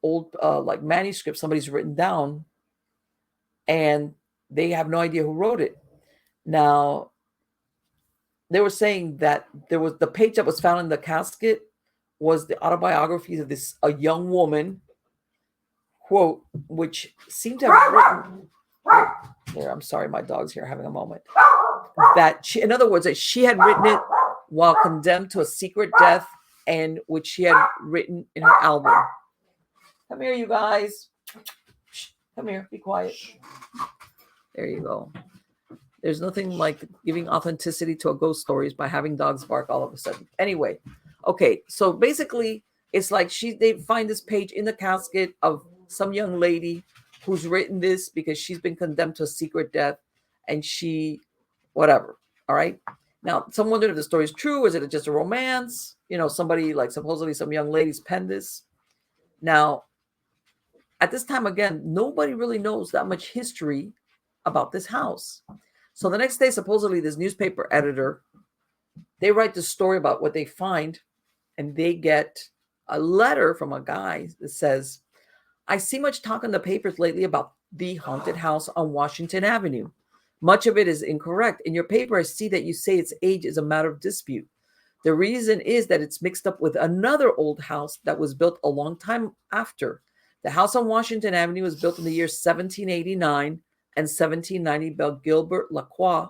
old like manuscripts somebody's written down, and they have no idea who wrote it. Now, they were saying that there was the page that was found in the casket was the autobiography of a young woman, quote, which seemed to have written there. I'm sorry, my dog's here having a moment. That she, in other words, that she had written it while condemned to a secret death, and which she had written in her album. Come here, you guys. Come here, be quiet. There you go. There's nothing like giving authenticity to a ghost story is by having dogs bark all of a sudden. Anyway, okay, so basically, it's like they find this page in the casket of some young lady who's written this because she's been condemned to a secret death, and she, whatever. All right. Now, some wondered if the story is true. Is it just a romance? Somebody like supposedly some young ladies penned this. Now, at this time, again, nobody really knows that much history about this house. So the next day, supposedly this newspaper editor, they write the story about what they find, and they get a letter from a guy that says, "I see much talk in the papers lately about the haunted house on Washington Avenue. Much of it is incorrect. In your paper, I see that you say its age is a matter of dispute. The reason is that it's mixed up with another old house that was built a long time after. The house on Washington Avenue was built in the years 1789 and 1790 by Gilbert Lacroix,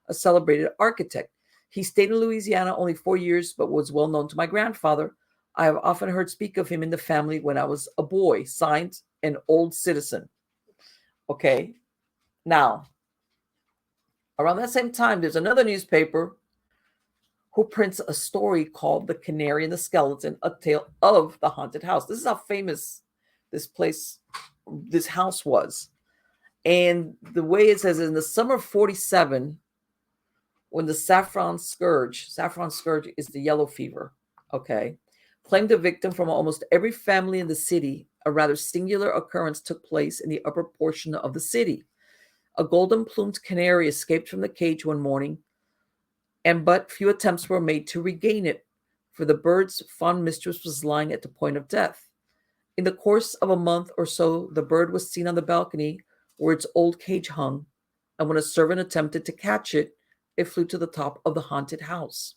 a celebrated architect. He stayed in Louisiana only 4 years, but was well known to my grandfather. I have often heard speak of him in the family when I was a boy. Signed, an old citizen." Okay. Now, around that same time, there's another newspaper who prints a story called "The Canary and the Skeleton, a tale of the haunted house." This is how famous this house was. And the way it says, in the summer of 47, when the saffron scourge is the yellow fever, okay, claimed a victim from almost every family in the city, a rather singular occurrence took place in the upper portion of the city. A golden-plumed canary escaped from the cage one morning, and but few attempts were made to regain it, for the bird's fond mistress was lying at the point of death. In the course of a month or so, the bird was seen on the balcony where its old cage hung, and when a servant attempted to catch it, it flew to the top of the haunted house.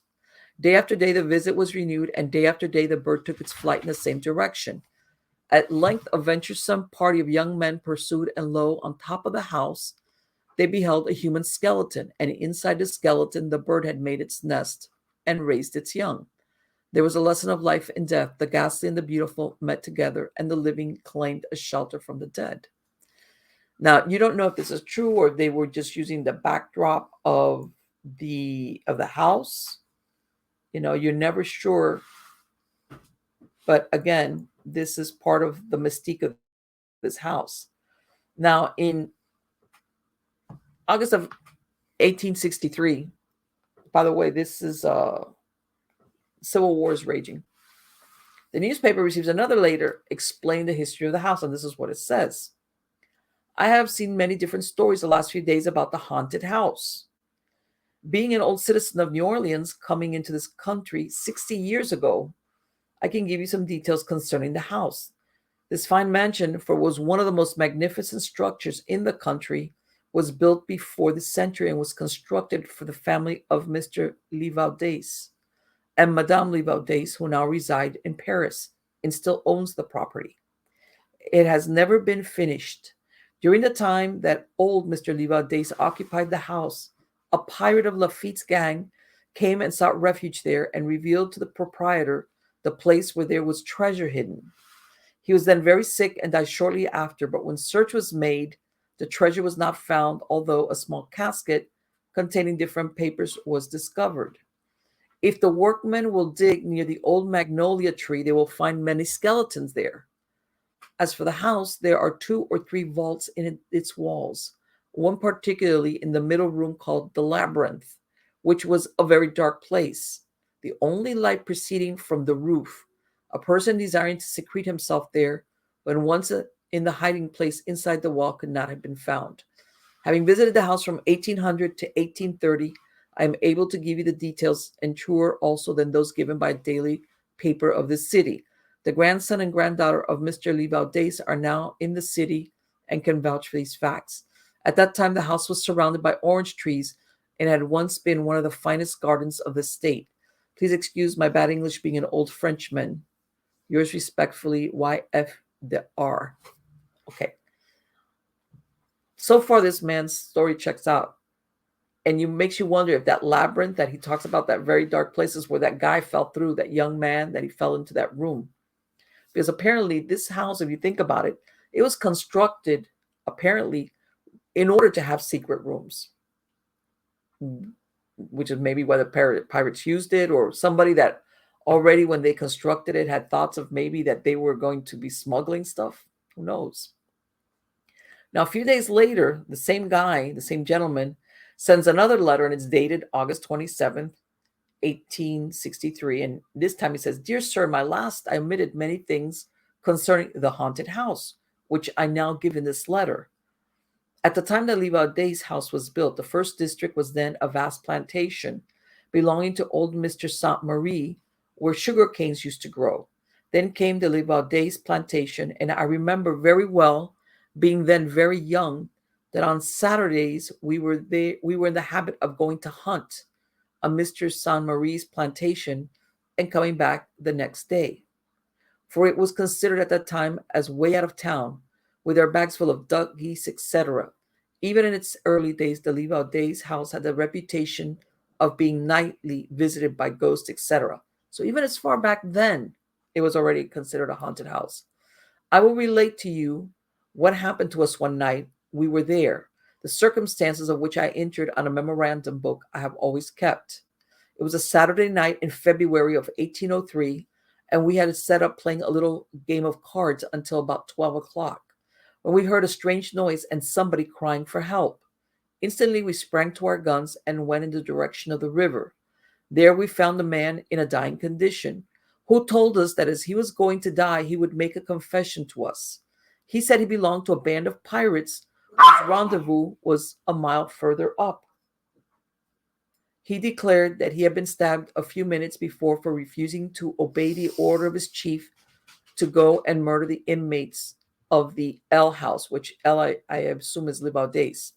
Day after day, the visit was renewed, and day after day, the bird took its flight in the same direction. At length, a venturesome party of young men pursued, and lo, on top of the house, they beheld a human skeleton, and inside the skeleton, the bird had made its nest and raised its young. There was a lesson of life and death. The ghastly and the beautiful met together, and the living claimed a shelter from the dead. Now, you don't know if this is true or if they were just using the backdrop of the house. You're never sure. But again, this is part of the mystique of this house. Now, in August of 1863, by the way, this is Civil War is raging. The newspaper receives another letter explaining the history of the house, and this is what it says. I have seen many different stories the last few days about the haunted house. Being an old citizen of New Orleans coming into this country 60 years ago, I can give you some details concerning the house. This fine mansion, for was one of the most magnificent structures in the country, was built before the century and was constructed for the family of Mr. Livaudace and Madame Livaudace, who now reside in Paris and still owns the property. It has never been finished. During the time that old Mr. Livaudace occupied the house, a pirate of Lafitte's gang came and sought refuge there and revealed to the proprietor the place where there was treasure hidden. He was then very sick and died shortly after, but when search was made, the treasure was not found, although a small casket containing different papers was discovered. If the workmen will dig near the old magnolia tree, they will find many skeletons there. As for the house, there are two or three vaults in its walls, one particularly in the middle room called the Labyrinth, which was a very dark place, the only light proceeding from the roof. A person desiring to secrete himself there, when once in the hiding place inside the wall, could not have been found. Having visited the house from 1800 to 1830, I am able to give you the details, and truer also than those given by a daily paper of this city. The grandson and granddaughter of Mr. Livaudace are now in the city and can vouch for these facts. At that time, the house was surrounded by orange trees and had once been one of the finest gardens of the state. Please excuse my bad English being an old Frenchman. Yours respectfully, Y.F. de R. Okay. So far, this man's story checks out. And you makes you wonder if that labyrinth that he talks about, that very dark places where that guy fell through, that young man, that he fell into that room. Because apparently this house, if you think about it, it was constructed apparently in order to have secret rooms, which is maybe why the pirates used it, or somebody that already when they constructed it had thoughts of maybe that they were going to be smuggling stuff. Who knows? Now, a few days later, the same guy, the same gentleman, sends another letter, and it's dated August 27th, 1863. And this time he says, "Dear sir, my last I omitted many things concerning the haunted house, which I now give in this letter. At the time that Livaudace's house was built, the first district was then a vast plantation belonging to old Mr. Saint Marie, where sugar canes used to grow. Then came the Livaudace plantation, and I remember very well, being then very young, that on Saturdays we were in the habit of going to hunt on Mr. Saint Marie's plantation and coming back the next day, for it was considered at that time as way out of town, with our bags full of duck, geese, etc. Even in its early days, the Livaudace house had the reputation of being nightly visited by ghosts, etc. So even as far back then, it was already considered a haunted house. I will relate to you what happened to us one night we were there, the circumstances of which I entered on a memorandum book I have always kept. It was a Saturday night in February of 1803, and we had set up playing a little game of cards until about 12 o'clock, when we heard a strange noise and somebody crying for help. Instantly we sprang to our guns and went in the direction of the river. There we found a man in a dying condition, who told us that as he was going to die, he would make a confession to us. He said he belonged to a band of pirates whose rendezvous was a mile further up. He declared that he had been stabbed a few minutes before for refusing to obey the order of his chief to go and murder the inmates of the L house, which I assume is Livaudace.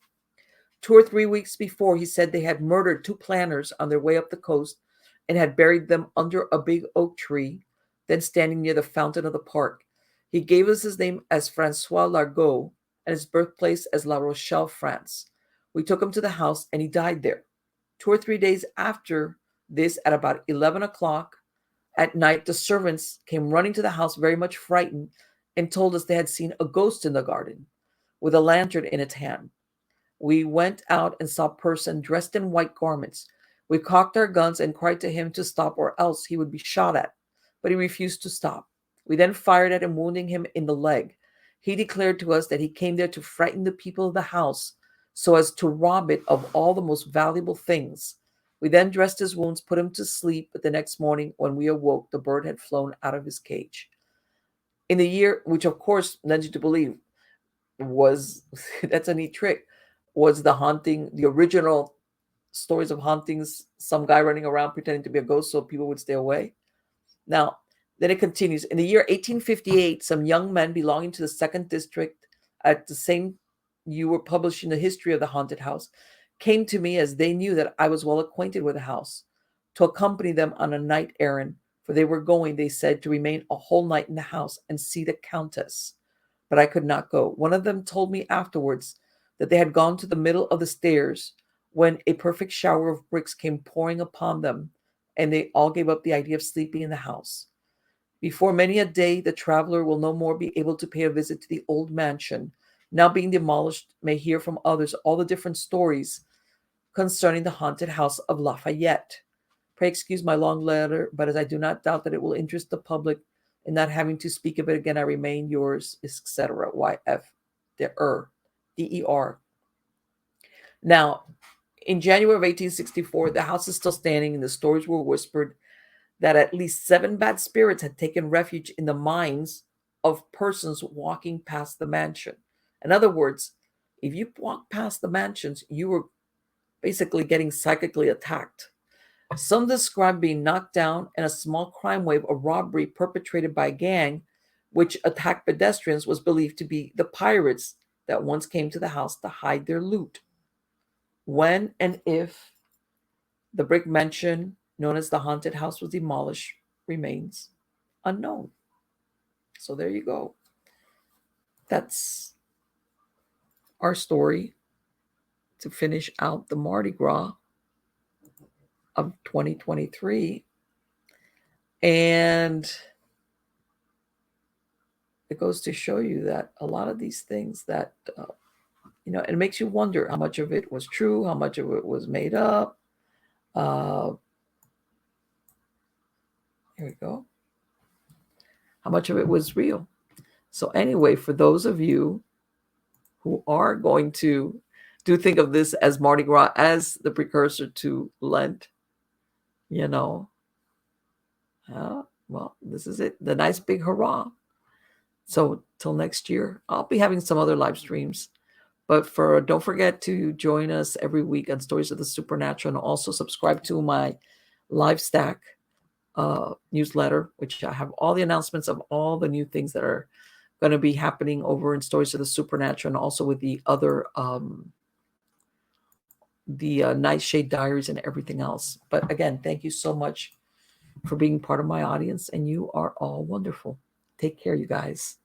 2 or 3 weeks before, he said they had murdered two planters on their way up the coast and had buried them under a big oak tree, then standing near the fountain of the park. He gave us his name as Francois Largot and his birthplace as La Rochelle, France. We took him to the house and he died there. 2 or 3 days after this, at about 11 o'clock at night, the servants came running to the house very much frightened and told us they had seen a ghost in the garden with a lantern in its hand. We went out and saw a person dressed in white garments. We cocked our guns and cried to him to stop or else he would be shot at, but he refused to stop. We then fired at him, wounding him in the leg. He declared to us that he came there to frighten the people of the house so as to rob it of all the most valuable things. We then dressed his wounds, put him to sleep, but the next morning when we awoke, the bird had flown out of his cage. In the year, which of course led you to believe, was that's a neat trick. Was the haunting the original stories of hauntings? Some guy running around pretending to be a ghost so people would stay away. Now, then it continues. In the year 1858, some young men belonging to the second district at the same you were publishing the history of the haunted house came to me as they knew that I was well acquainted with the house to accompany them on a night errand, for they were going, they said, to remain a whole night in the house and see the countess. But I could not go. One of them told me afterwards that they had gone to the middle of the stairs when a perfect shower of bricks came pouring upon them, and they all gave up the idea of sleeping in the house. Before many a day, the traveler will no more be able to pay a visit to the old mansion, now being demolished, may hear from others all the different stories concerning the haunted house of Lafayette. Pray excuse my long letter, but as I do not doubt that it will interest the public in not having to speak of it again, I remain yours, etc. Y.F. Der. Now, in January of 1864, the house is still standing, and the stories were whispered that at least 7 bad spirits had taken refuge in the minds of persons walking past the mansion. In other words, if you walk past the mansions, you were basically getting psychically attacked. Some describe being knocked down and a small crime wave, a robbery perpetrated by a gang which attacked pedestrians, was believed to be the pirates that once came to the house to hide their loot. When and if the brick mansion known as the haunted house was demolished remains unknown. So there you go. That's our story to finish out the Mardi Gras of 2023. And it goes to show you that a lot of these things that, it makes you wonder how much of it was true, how much of it was made up. Here we go. How much of it was real. So, anyway, for those of you who are going to do think of this as Mardi Gras as the precursor to Lent, you know, well, this is it. The nice big hurrah. So till next year, I'll be having some other live streams. But don't forget to join us every week on Stories of the Supernatural, and also subscribe to my Live Stack newsletter, which I have all the announcements of all the new things that are going to be happening over in Stories of the Supernatural, and also with the other Nightshade Diaries and everything else. But again, thank you so much for being part of my audience, and you are all wonderful. Take care, you guys.